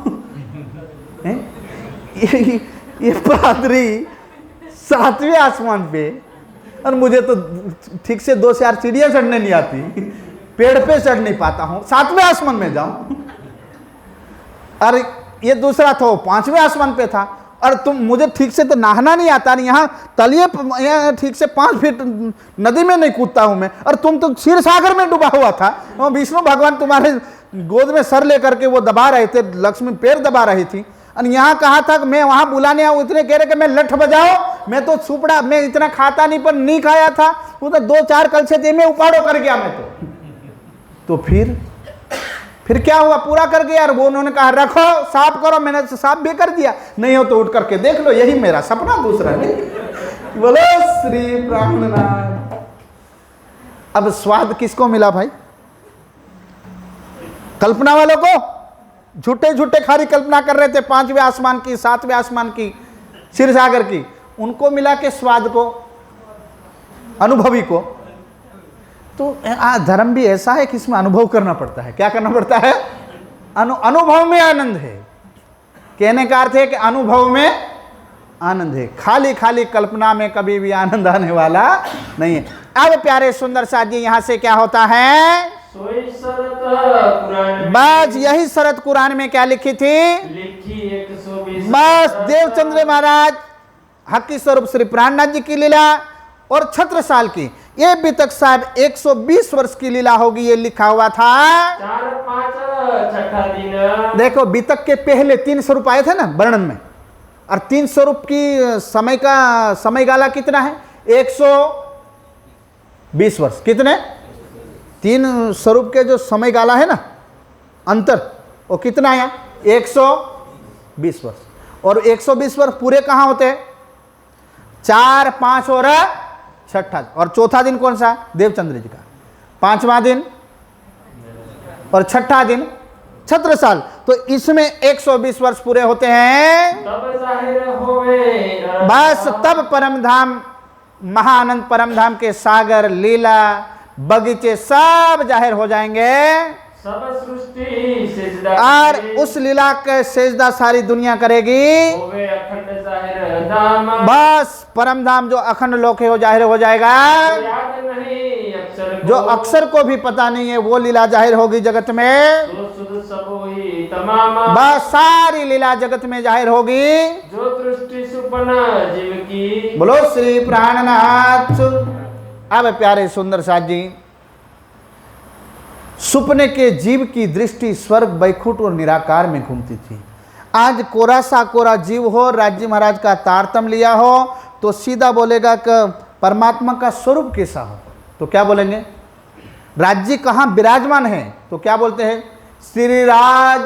ये पादरी 7वें आसमान पे, और मुझे तो ठीक से 2 से 4 सीढ़ियां चढ़ने नहीं आती, पेड़ पे चढ़ नहीं पाता हूं, 7वें आसमान में जाऊं। और ये दूसरा था, वो 5वें आसमान पे था। और तुम, मुझे ठीक से तो नहाना नहीं आता, नहीं यहाँ तलिए ठीक से 5 फीट नदी में नहीं कूदता हूं मैं, और तुम तो क्षीर सागर में डूबा हुआ था। विष्णु भगवान तुम्हारे गोद में सर लेकर के वो दबा रहे थे, लक्ष्मी पैर दबा रही थी। और यहाँ कहा था कि मैं वहां बुलाने आऊँ, इतने कह रहे कि मैं लठ बजाओ, मैं तो सुपड़ा, मैं इतना खाता नहीं, पर नहीं खाया था, उधर 2-4 कलछे थे, मैं उपाड़ो कर गया मैं तो फिर क्या हुआ, पूरा कर गया। और वो उन्होंने कहा रखो, साफ करो, मैंने साफ भी कर दिया, नहीं हो तो उठ करके देख लो, यही मेरा सपना, दूसरा नहीं। बोलो श्री प्राणनाथ। अब स्वाद किसको मिला भाई? कल्पना वालों को झूठे झूठे खारी कल्पना कर रहे थे, 5वें आसमान की, 7वें आसमान की, क्षीर सागर की, उनको मिला के स्वाद को, अनुभवी को। तो धर्म भी ऐसा है कि इसमें अनुभव करना पड़ता है। क्या करना पड़ता है? अनुभव में आनंद है। कहने का अर्थ है कि अनुभव में आनंद है, खाली खाली कल्पना में कभी भी आनंद आने वाला नहीं है। अब प्यारे सुंदर साथ जी, यहां से क्या होता है? सोई शरत कुरान में बस यही शरत कुरान में क्या लिखी थी? लिखी 120 बस देवचंद्र महाराज हकी स्वरूप श्री प्राणनाथ जी की लीला और छत्रसाल की, ये बीतक साहब 120 वर्ष की लीला होगी, ये लिखा हुआ था। 4-5 छठा दिन। देखो बीतक के पहले 3 स्वरूप आए थे ना वर्णन में, और 3 स्वरूप की समय गाला कितना है? 120 वर्ष। कितने? 3 स्वरूप के जो समय गाला है ना अंतर, वो कितना आया? 120 वर्ष। और 120 वर्ष पूरे कहाँ होते हैं? 4, 5 और छठा। और चौथा दिन कौन सा? देवचंद्र जी का। 5वां दिन और छठा दिन छत्रसाल। तो इसमें 120 वर्ष पूरे होते हैं। तब जाहिर होवे बस तब परम धाम, महानंद परम धाम के सागर, लीला, बगीचे सब जाहिर हो जाएंगे, सब सृष्टि सिजदा और उस लीला के सेजदा सारी दुनिया करेगी। होवे अखंड जाहिर धाम। बस परम धाम जो अखंड लोक है वो जाहिर हो जाएगा। याद नहीं अक्षर को, जो अक्षर को भी पता नहीं है वो लीला जाहिर होगी जगत में। जो सुध सब हुई तमाम। बस सारी लीला जगत में जाहिर होगी। जो दृष्टि सुपन जीव की। बोलो श्री प्राणनाथ। अब प्यारे सुंदर साथ जी, सुपने के जीव की दृष्टि स्वर्ग, बैकुंठ और निराकार में घूमती थी। आज कोरा सा कोरा जीव हो, राज्य महाराज का तारतम लिया हो, तो सीधा बोलेगा कि परमात्मा का स्वरूप कैसा हो, तो क्या बोलेंगे? राज्य कहाँ विराजमान है, तो क्या बोलते हैं? श्री राज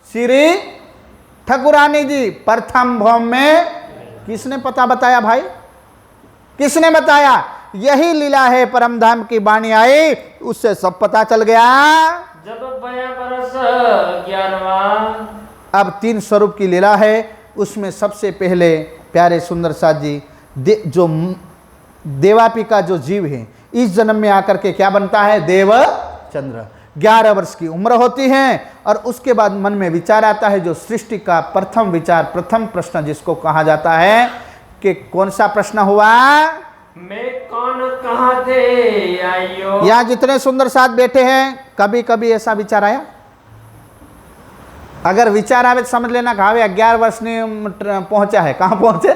श्री ठकुरानी जी प्रथम भौम में। किसने पता बताया भाई? किसने बताया? यही लीला है, परम धाम की वाणी आई, उससे सब पता चल गया। जब 12 बरस 11वां। अब 3 स्वरूप की लीला है, उसमें सबसे पहले प्यारे सुंदर साथ जी, जो देवापी का जो जीव है, इस जन्म में आकर के क्या बनता है? देवचंद्र। 11 वर्ष की उम्र होती है, और उसके बाद मन में विचार आता है, जो सृष्टि का प्रथम विचार, प्रथम प्रश्न जिसको कहा जाता है कि कौन सा प्रश्न हुआ? मैं कौन कहाँ थे आइयो। यहाँ जितने सुंदर साथ बैठे हैं, कभी कभी ऐसा विचार आया? अगर विचार आवे तो समझ लेना भावे 11 वर्ष में पहुंचा है। कहाँ पहुंचे?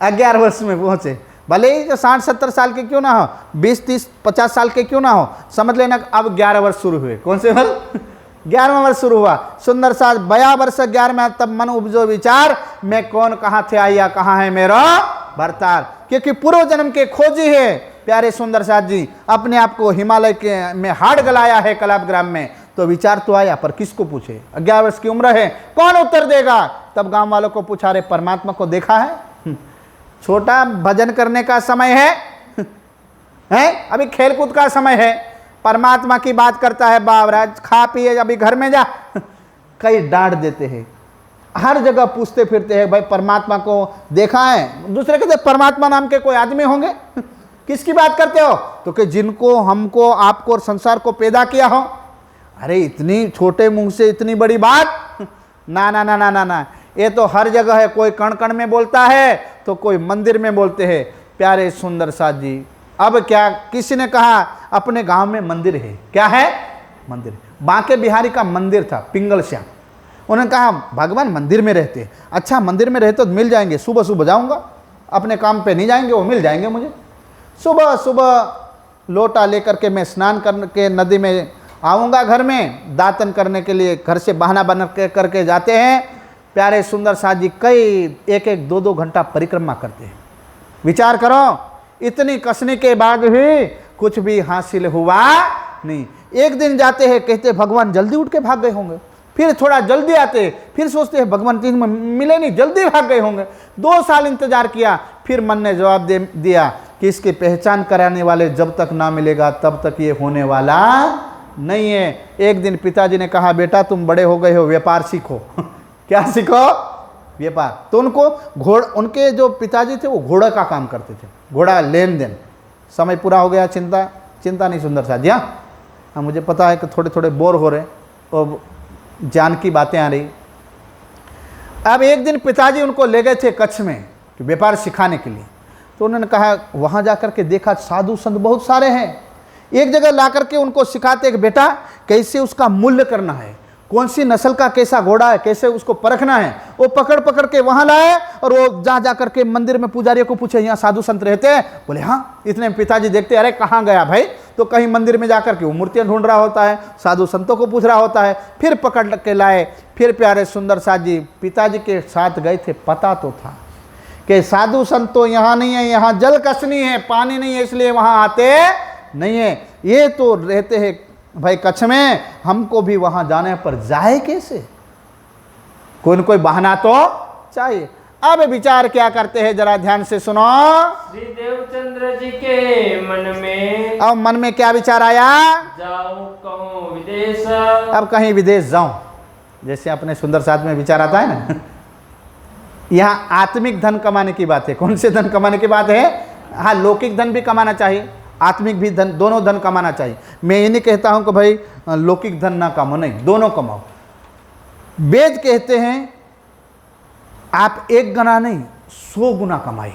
11 वर्ष में पहुंचे। भले ही जो 60-70 साल के क्यों ना हो, 20-30-50 साल के क्यों ना हो, समझ लेना अब 11 वर्ष शुरू हुए। कौन से वर्ष? 11वां वर्ष शुरू हुआ। सुंदर साथ 52 वर्ष 11 में तब मन उपजो विचार, मैं कौन कहाँ थे आया, कहाँ है मेरा भरतार। क्योंकि पूर्व जन्म के खोजी है प्यारे सुंदर साथ जी, अपने आप को हिमालय के में हाड़ गलाया है कलापग्राम में, तो विचार तो आया, पर किसको पूछे? 11 वर्ष की उम्र है, कौन उत्तर देगा? तब गांव वालों को पूछा, रे परमात्मा को देखा है? छोटा भजन करने का समय है अभी खेलकूद का समय है, परमात्मा की बात करता है, बाबराज खा पिए अभी घर में जा। कई डांट देते हैं, हर जगह पूछते फिरते हैं, भाई परमात्मा को देखा है? दूसरे कहते परमात्मा नाम के कोई आदमी होंगे? किसकी बात करते हो? तो कि जिनको, हमको, आपको और संसार को पैदा किया हो। अरे इतनी छोटे मुंह से इतनी बड़ी बात? ना ना ना ना ना ना, ये तो हर जगह है। कोई कण कण में बोलता है, तो कोई मंदिर में बोलते हैं। प्यारे सुंदर साथ जी, अब क्या, किसी ने कहा अपने गांव में मंदिर है। क्या है? मंदिर। बांके बिहारी का मंदिर था, पिंगल श्याम। उन्होंने कहा भगवान मंदिर में रहते। अच्छा मंदिर में रहते तो मिल जाएंगे, सुबह सुबह जाऊंगा, अपने काम पे नहीं जाएंगे, वो मिल जाएंगे मुझे। सुबह सुबह लोटा लेकर के मैं स्नान करके नदी में आऊँगा, घर में दातन करने के लिए घर से बहाना बना करके जाते हैं। प्यारे सुंदर साथ जी कई 1-1, 2-2 घंटा परिक्रमा करते हैं। विचार करो, इतनी कसने के बाद भी कुछ भी हासिल हुआ नहीं। एक दिन जाते हैं, कहते भगवान जल्दी उठ के भाग गए होंगे। फिर थोड़ा जल्दी आते, फिर सोचते हैं भगवान 3 में मिले नहीं, जल्दी भाग गए होंगे। 2 साल इंतजार किया, फिर मन ने जवाब दिया कि इसकी पहचान कराने वाले जब तक ना मिलेगा तब तक ये होने वाला नहीं है। एक दिन पिताजी ने कहा, बेटा तुम बड़े हो गए हो, व्यापार सीखो। क्या सीखो? व्यापार। तो उनके जो पिताजी थे वो घोड़ा का काम करते थे, घोड़ा लेन देन। समय पूरा हो गया, चिंता नहीं सुंदर साथ जी। हाँ, मुझे पता है कि थोड़े थोड़े बोर हो रहे और ज्ञान की बातें आ रही। अब एक दिन पिताजी उनको ले गए थे कच्छ में व्यापार सिखाने के लिए। तो उन्होंने कहा, वहाँ जा कर के देखा साधु संत बहुत सारे हैं, एक जगह ला करके उनको सिखाते कि बेटा कैसे उसका मूल्य करना है, कौन सी नस्ल का कैसा घोड़ा है, कैसे उसको परखना है। वो पकड़ के वहाँ लाए और वो जा करके मंदिर में पुजारियों को पूछे, यहाँ साधु संत रहते हैं? बोले हाँ। इतने में पिताजी देखते, अरे कहाँ गया भाई? तो कहीं मंदिर में जाकर के वो मूर्तियाँ ढूंढ रहा होता है, साधु संतों को पूछ रहा होता है। फिर पकड़ के लाए। फिर प्यारे सुंदर साथ जी पिताजी के साथ गए थे। पता तो था कि साधु संत तो यहाँ नहीं है, यहाँ जल कसनी है, पानी नहीं है, इसलिए वहाँ आते नहीं है। ये तो रहते हैं भाई कच्छ में, हमको भी वहाँ जाने पर जाए कैसे? कोई न कोई बहाना तो चाहिए। अब विचार क्या करते हैं, जरा ध्यान से सुनो। श्री देवचंद्र जी के मन में, अब मन में क्या विचार आया? जाऊं कहूं विदेश। अब कहीं विदेश जाऊं, जैसे अपने सुंदर साथ में विचार आता है ना। यहाँ आत्मिक धन कमाने की बात है। कौन से धन कमाने की बात है? हाँ, लौकिक धन भी कमाना चाहिए, आत्मिक भी धन, दोनों धन कमाना चाहिए। मैं ये नहीं कहता हूँ कि भाई लौकिक धन ना कमाओ, नहीं, दोनों कमाओ। वेद कहते हैं आप 1 गुना नहीं 100 गुना कमाए,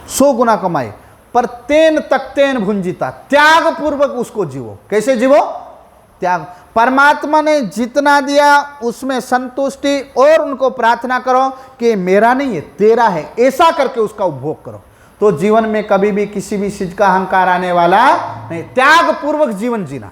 100 गुना कमाए, पर तेन तकतेन भुंजिता, त्याग पूर्वक उसको जीवो। कैसे जीवो? त्याग। परमात्मा ने जितना दिया उसमें संतुष्टि और उनको प्रार्थना करो कि मेरा नहीं है तेरा है, ऐसा करके उसका उपभोग करो। तो जीवन में कभी भी किसी भी चीज का अहंकार आने वाला नहीं। त्याग पूर्वक जीवन जीना।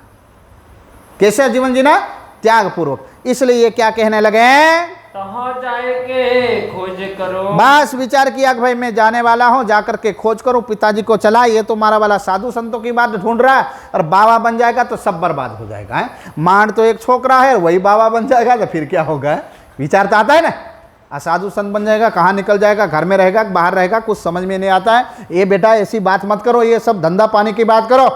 कैसे जीवन जीना? त्याग पूर्वक। इसलिए ये क्या कहने लगे? तहाँ जाए के खोज करो। बस विचार किया कि भाई मैं जाने वाला हूँ, जाकर के खोज करूँ। पिताजी को चला, ये तो मारा वाला साधु संतों की बात ढूंढ रहा है और बाबा बन जाएगा तो सब बर्बाद हो जाएगा है। मांड तो एक छोकरा है, वही बाबा बन जाएगा तो फिर क्या होगा? विचार तो आता है ना। साधु संत बन जाएगा, कहाँ निकल जाएगा, घर में रहेगा बाहर रहेगा, कुछ समझ में नहीं आता है। ये बेटा ऐसी बात मत करो, ये सब धंधा पानी की बात करो।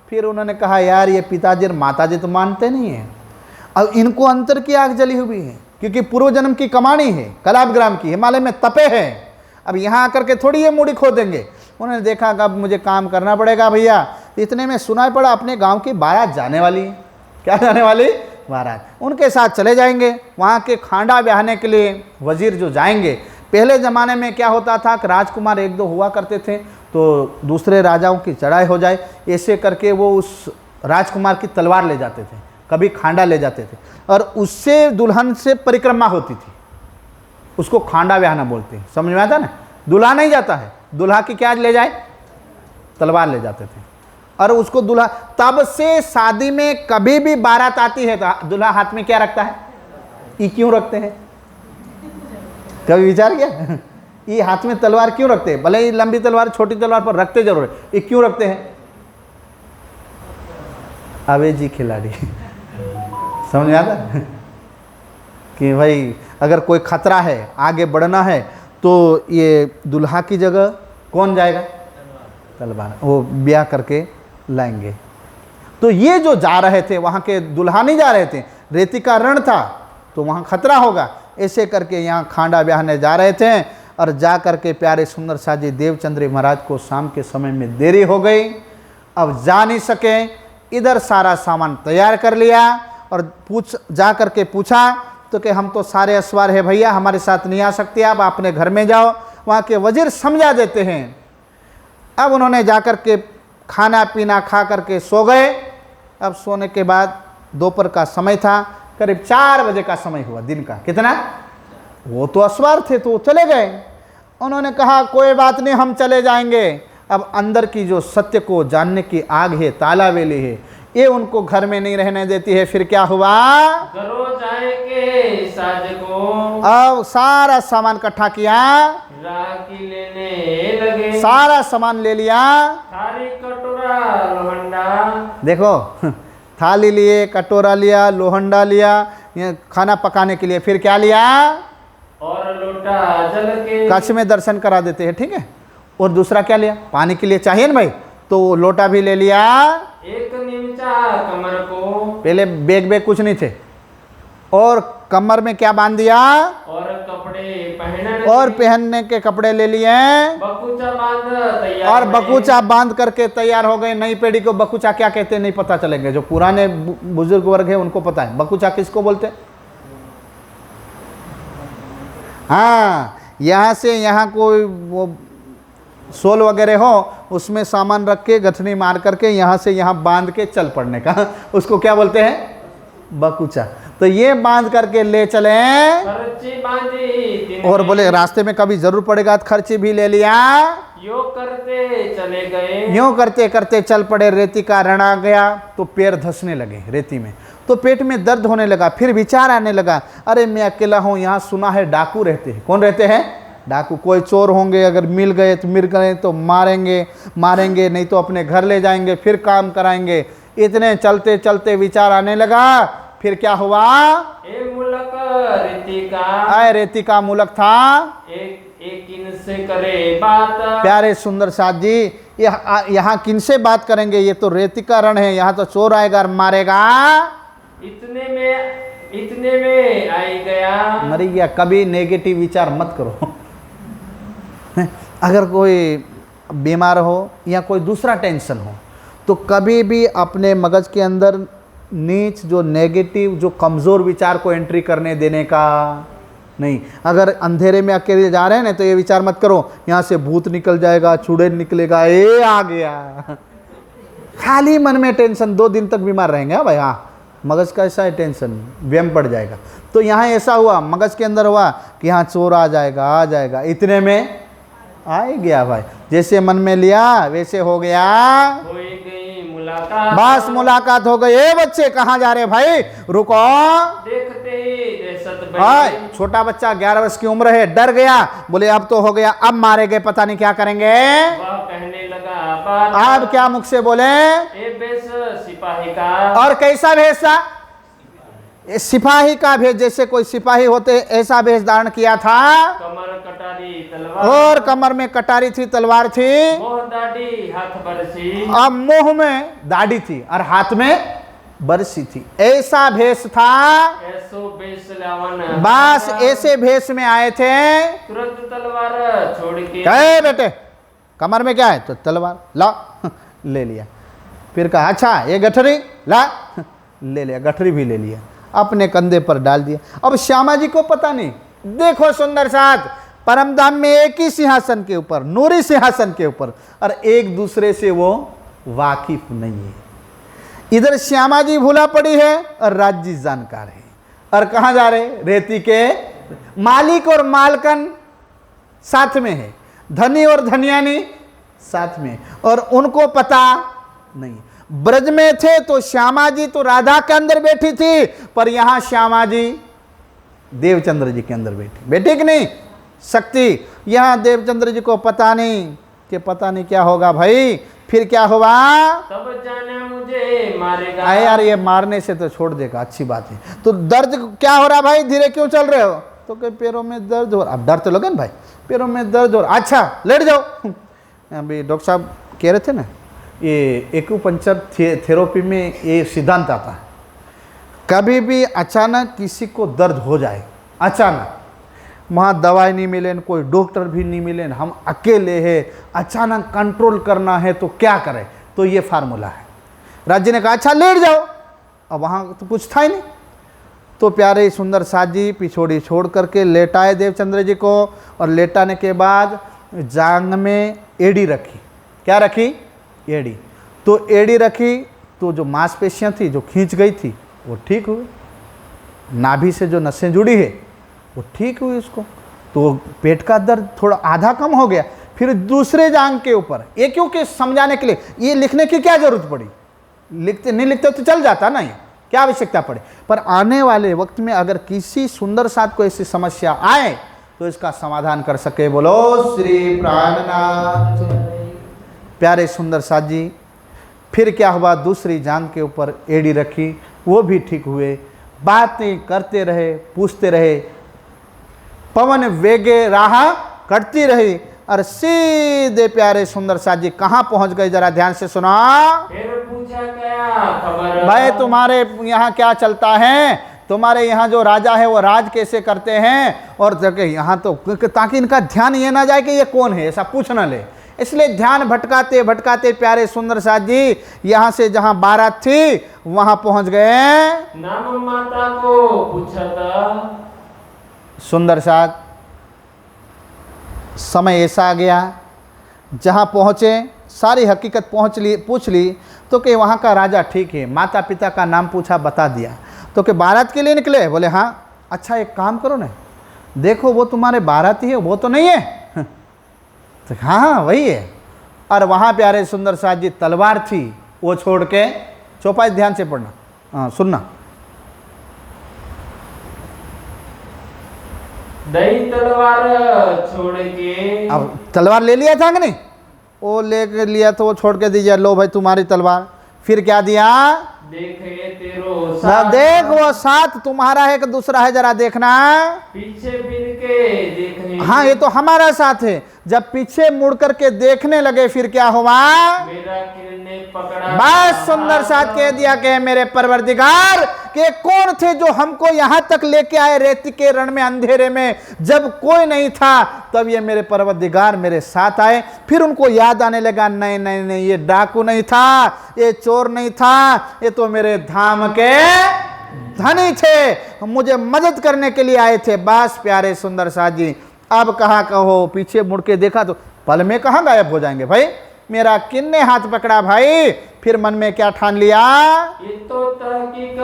फिर उन्होंने कहा, यार ये पिताजी और माताजी तो मानते नहीं है, अब इनको अंतर की आग जली हुई है, क्योंकि पूर्व जन्म की कमानी है, कलापग्राम की, हिमालय में तपे हैं। अब यहाँ आकर के थोड़ी ये मूड़ी खो देंगे। उन्होंने देखा कि अब मुझे काम करना पड़ेगा भैया। इतने में सुनाई पड़ा अपने गांव की बारात जाने वाली है। क्या जाने वाली? बारात। उनके साथ चले जाएंगे वहाँ के खांडा ब्याहने के लिए वजीर जो जाएंगे। पहले ज़माने में क्या होता था कि राजकुमार 1-2 हुआ करते थे, तो दूसरे राजाओं की चढ़ाई हो जाए, ऐसे करके वो उस राजकुमार की तलवार ले जाते थे, कभी खांडा ले जाते थे, और उससे दुल्हन से परिक्रमा होती थी। उसको खांडा ब्याहना बोलते हैं। समझ में आता ना? दुल्हा नहीं जाता है, दुल्हा की क्या ले जाए? तलवार ले जाते थे। और उसको दुल्हा, तब से शादी में कभी भी बारात आती है तो दुल्हा हाथ में क्या रखता है? ये क्यों रखते हैं? कभी विचार किया? ये हाथ में तलवार क्यों रखते हैं? भले ही लंबी तलवार छोटी तलवार पर रखते जरूर है, ये क्यों रखते हैं? अवेजी खिलाड़ी। समझ में आता कि भाई अगर कोई खतरा है, आगे बढ़ना है, तो ये दुल्हा की जगह कौन जाएगा? तलवार। वो ब्याह करके लाएंगे। तो ये जो जा रहे थे वहाँ के दुल्हा नहीं जा रहे थे, रेती का रण था तो वहाँ खतरा होगा, ऐसे करके यहाँ खांडा ब्याहने जा रहे थे। और जा करके प्यारे सुंदर साजी देवचंद्र महाराज को शाम के समय में देरी हो गई, अब जा नहीं सके। इधर सारा सामान तैयार कर लिया और जा करके पूछा तो कि हम तो सारे असवार है भैया, हमारे साथ नहीं आ सकते, आप अपने घर में जाओ। वहाँ के वजीर समझा देते हैं। अब उन्होंने जाकर के खाना पीना खा करके सो गए। अब सोने के बाद दोपहर का समय था, करीब 4 बजे का समय हुआ दिन का। कितना? वो तो असवार थे तो चले गए। उन्होंने कहा कोई बात नहीं, हम चले जाएंगे। अब अंदर की जो सत्य को जानने की आग है, तालावेली है, ये उनको घर में नहीं रहने देती है। फिर क्या हुआ? घरों जाएंगे साज को। अब सारा सामान इकट्ठा किया, राखी लेने लगे। सारा सामान ले लिया, थाली कटोरा लोहंडा। देखो थाली लिए, कटोरा लिया, लोहंडा लिया, ये खाना पकाने के लिए। फिर क्या लिया? और लोटा जल के। कच्छ में दर्शन करा देते हैं, ठीक है। और दूसरा क्या लिया? पानी के लिए चाहिए ना भाई, तो लोटा भी ले लिया, एक निमचा कमर को, पहले बैग बैग कुछ नहीं थे, और कमर में क्या बांध दिया, और कपड़े पहनने, और पहनने के कपड़े ले लिए, बकुचा बांध तैयार और हुए। बकुचा बांध करके तैयार हो गए। नई पीढ़ी को बकुचा क्या कहते हैं नहीं पता चलेंगे, जो पुराने बुजुर्ग वर्ग है उनको पता है बकुचा किसको बोलते हैं। हाँ, यहाँ से यहाँ कोई वो सोल वगैरह हो, उसमें सामान रख के गठनी मार करके यहाँ से यहाँ बांध के चल पड़ने का, उसको क्या बोलते हैं, बकुचा। तो ये बांध करके ले चले, खर्ची बांधी दिन और में, बोले रास्ते में कभी जरूर पड़ेगा तो खर्ची भी ले लिया। यो करते चले गए। यूं करते करते चल पड़े, रेती का रण आ गया तो पैर धंसने लगे रेती में, तो पेट में दर्द होने लगा। फिर विचार आने लगा, अरे मैं अकेला हूँ, यहाँ सुना है डाकू रहते हैं। कौन रहते हैं, डाकू। कोई चोर होंगे, अगर मिल गए तो मारेंगे, नहीं तो अपने घर ले जाएंगे, फिर काम कराएंगे। इतने चलते चलते विचार आने लगा। फिर क्या हुआ, ए मुलक रीति का, आए रेती का मुलक था, एक इनसे करे बात। प्यारे सुंदर साथ जी, यहाँ किनसे बात करेंगे, ये तो रेती का रण है, यहाँ तो चोर आएगा और मारेगा। इतने में आई गया, मरी गया। कभी नेगेटिव विचार मत करो। अगर कोई बीमार हो या कोई दूसरा टेंशन हो, तो कभी भी अपने मगज के अंदर नीच, जो नेगेटिव, जो कमज़ोर विचार को एंट्री करने देने का नहीं। अगर अंधेरे में अकेले जा रहे हैं ना, तो ये विचार मत करो यहाँ से भूत निकल जाएगा, चुड़ैल निकलेगा, ये आ गया। खाली मन में टेंशन, 2 दिन तक बीमार रहेंगे। हाँ भाई, हाँ, मगज का ऐसा है, टेंशन व्यम पड़ जाएगा। तो यहाँ ऐसा हुआ, मगज के अंदर हुआ कि यहाँ चोर आ जाएगा। इतने में आ ही गया भाई, जैसे मन में लिया वैसे हो गया। हो गई मुलाकात, बस मुलाकात हो गई। ए बच्चे कहाँ जा रहे भाई, रुको। देखते ही दहशत हाय, बढ़ी। छोटा बच्चा 11 वर्ष की उम्र है, डर गया। बोले अब तो हो गया, अब मारेंगे, पता नहीं क्या करेंगे। वह कहने लगा बात, अब क्या मुख से बोले, ए बेस सिपाही का, और कैसा भेष था, ये सिपाही का भेष, जैसे कोई सिपाही होते ऐसा भेष धारण किया था। कमर कटारी तलवार, और कमर में कटारी थी, तलवार थी, मोह दाढ़ी हाथ बरसी। अब मुंह में दाढ़ी थी और हाथ में बरसी थी। ऐसा भेष था। ऐसो बेस लावन, बस ऐसे भेष में आए थे। तुरंत तलवार छोड़ के, कहे बेटे कमर में क्या है, तो तलवार ला, ले लिया। फिर कहा अच्छा ये गठरी ला, ले लिया, गठरी भी ले लिया, अपने कंधे पर डाल दिया। अब श्यामा जी को पता नहीं। देखो सुंदर साथ, परम धाम में एक ही सिंहासन के ऊपर, नूरी सिंहासन के ऊपर, और एक दूसरे से वो वाकिफ नहीं है। इधर श्यामा जी भूला पड़ी है और राज्य जानकार है। और कहाँ जा रहे, रेती के मालिक और मालकन साथ में है, धनी और धनियानी साथ में, और उनको पता नहीं। ब्रज में थे तो श्यामा जी तो राधा के अंदर बैठी थी, पर यहां श्यामा जी देवचंद्र जी के अंदर बैठी कि नहीं शक्ति। यहां देवचंद्र जी को पता नहीं कि पता नहीं क्या होगा भाई। फिर क्या हुआ, तब जाने मुझे मारेगा। अरे यार ये मारने से तो छोड़ देगा, अच्छी बात है। तो दर्द क्या हो रहा भाई, धीरे क्यों चल रहे हो, तो कि पैरों में दर्द हो रहा। अब डर तो लगे ना भाई, पैरों में दर्द हो रहा। अच्छा लेट जाओ। अभी डॉक्टर साहब कह रहे थे ना, ये एक्यूपंक्चर थेरेपी में ये सिद्धांत आता है, कभी भी अचानक किसी को दर्द हो जाए, अचानक वहाँ दवाई नहीं मिले, कोई डॉक्टर भी नहीं मिले, हम अकेले हैं, अचानक कंट्रोल करना है तो क्या करें, तो ये फार्मूला है। राज्य ने कहा अच्छा लेट जाओ। अब वहाँ तो कुछ था ही नहीं, तो प्यारे सुंदर साथ जी पिछोड़ी छोड़ करके लेटाए देवचंद्र जी को, और लेटाने के बाद जांग में एड़ी रखी। क्या रखी, एड़ी। तो एड़ी रखी तो जो मांसपेशियाँ थी जो खींच गई थी वो ठीक हुई, नाभि से जो नसें जुड़ी है वो ठीक हुई उसको, तो पेट का दर्द थोड़ा आधा कम हो गया। फिर दूसरे जांग के ऊपर, ये क्योंकि समझाने के लिए, ये लिखने की क्या जरूरत पड़ी, नहीं लिखते तो चल जाता ना, ये क्या आवश्यकता पड़े। पर आने वाले वक्त में अगर किसी सुंदर साथ को ऐसी समस्या आए तो इसका समाधान कर सके। बोलो श्री प्राणनाथ। प्यारे सुंदर साथ जी, फिर क्या हुआ, दूसरी जांग के ऊपर एड़ी रखी, वो भी ठीक हुए। बातें करते रहे, पूछते रहे, पवन वेगे राह कटती रही, और सीधे प्यारे सुंदर साथ जी कहाँ पहुंच गए, जरा ध्यान से सुना। फिर पूछा क्या खबर, भाई तुम्हारे यहाँ क्या चलता है, तुम्हारे यहाँ जो राजा है वो राज कैसे करते हैं, और जगह यहाँ तो ताकि इनका ध्यान ये ना जाए कि ये कौन है, ऐसा पूछ ना ले। इसलिए ध्यान भटकाते भटकाते प्यारे सुंदर साथ जी यहाँ से जहाँ बारात थी वहाँ पहुँच गए। नाम माता को पूछा था। सुंदर साथ समय ऐसा आ गया, जहाँ पहुँचे सारी हकीकत पूछ ली तो कि वहाँ का राजा ठीक है, माता पिता का नाम पूछा बता दिया, तो कि बारात के लिए निकले, बोले हाँ। अच्छा एक काम करो ना, देखो वो तुम्हारे बाराती है वो तो नहीं है, तो हाँ हाँ वही है। और वहाँ प्यारे सुंदर साथ जी तलवार थी वो छोड़ के, चौपाई ध्यान से पढ़ना, हाँ सुनना। दही तलवार छोड़ के, अब तलवार ले लिया था कि नहीं, वो ले लिया तो वो छोड़ के दीजिए, लो भाई तुम्हारी तलवार। फिर क्या दिया, देखे तेरो ना साथ, देख वो साथ तुम्हारा है कि दूसरा है, जरा देखना। पीछे फिर के देखने, हाँ ये तो हमारा साथ है। जब पीछे मुड़ करके देखने लगे फिर क्या हुआ, मेरा किरने पकड़ा, बस सुंदर साथ कह दिया कि मेरे परवरदिगार के कौन थे जो हमको यहाँ तक लेके आए रेती के रण में अंधेरे में, जब कोई नहीं था तब ये मेरे परवरदिगार मेरे साथ आए। फिर उनको याद आने लगा, नहीं नहीं नहीं ये डाकू नहीं था, ये चोर नहीं था, ये तो मेरे धाम के धनी थे, मुझे मदद करने के लिए आए थे। बस प्यारे सुंदर साथ जी अब कहाँ कहो, पीछे मुड़ के देखा तो पल में कहाँ गायब हो जाएंगे भाई, मेरा किन्ने हाथ पकड़ा भाई। फिर मन में क्या ठान लिया, ये तो तहकीक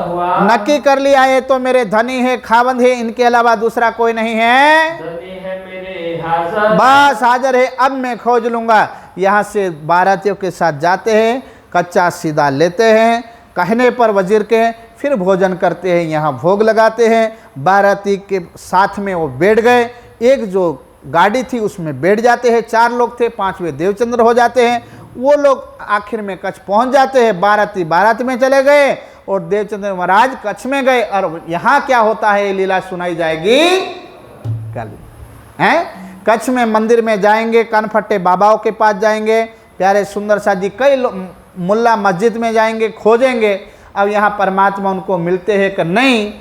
हुआ, नक्की कर लिया ये तो मेरे धनी है, खावंद है, इनके अलावा दूसरा कोई नहीं है, धनी है मेरे हाजिर, बस हाजिर है, अब मैं खोज लूंगा। यहाँ से बारातियों के साथ जाते हैं, कच्चा सीधा लेते हैं, कहने पर वजीर के, फिर भोजन करते हैं, यहाँ भोग लगाते हैं। बाराती के साथ में वो बैठ गए, एक जो गाड़ी थी उसमें बैठ जाते हैं, 4 लोग थे, 5वें देवचंद्र हो जाते हैं। वो लोग आखिर में कच्छ पहुंच जाते हैं, बाराती बारात में चले गए और देवचंद्र महाराज कच्छ में गए। और यहाँ क्या होता है ये लीला सुनाई जाएगी कल, हैं। कच्छ में मंदिर में जाएंगे, कनफट्टे बाबाओं के पास जाएंगे, प्यारे सुंदर साथ जी कई मुल्ला मस्जिद में जाएंगे, खोजेंगे, अब यहाँ परमात्मा उनको मिलते हैं कि नहीं,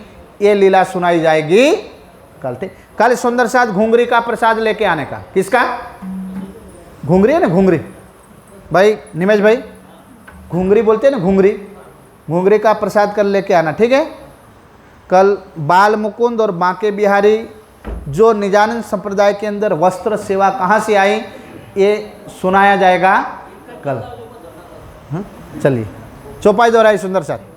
ये लीला सुनाई जाएगी कल। कल सुंदर साथ घुंगरी का प्रसाद लेके आने का, किसका, घुंगरी है ना, घुंगरी भाई निमेश भाई, घुंगरी बोलते हैं ना, घुंगरी, घुंगरी का प्रसाद कल लेके आना, ठीक है। कल बाल मुकुंद और बांके बिहारी जो निजानंद संप्रदाय के अंदर वस्त्र सेवा कहाँ से आई ये सुनाया जाएगा कल। चलिए चौपाई दोहराई सुंदर साथ।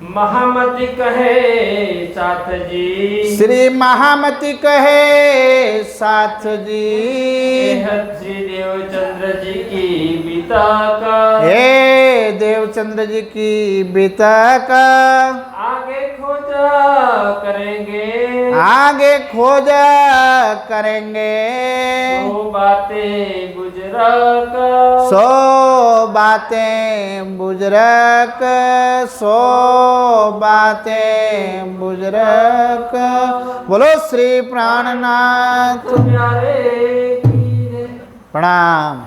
महामती कहे साथ जी, श्री महामती कहे साथ जी, श्री देवचंद्र जी की बीता का, हे देवचंद्र जी की बीता का, आगे खोजा करेंगे, आगे खोजा करेंगे, सो बातें गुजरक, सो बातें बुजरक, सो बातें बुजरक। बोलो श्री प्राणनाथ प्यारे की रे। प्रणाम।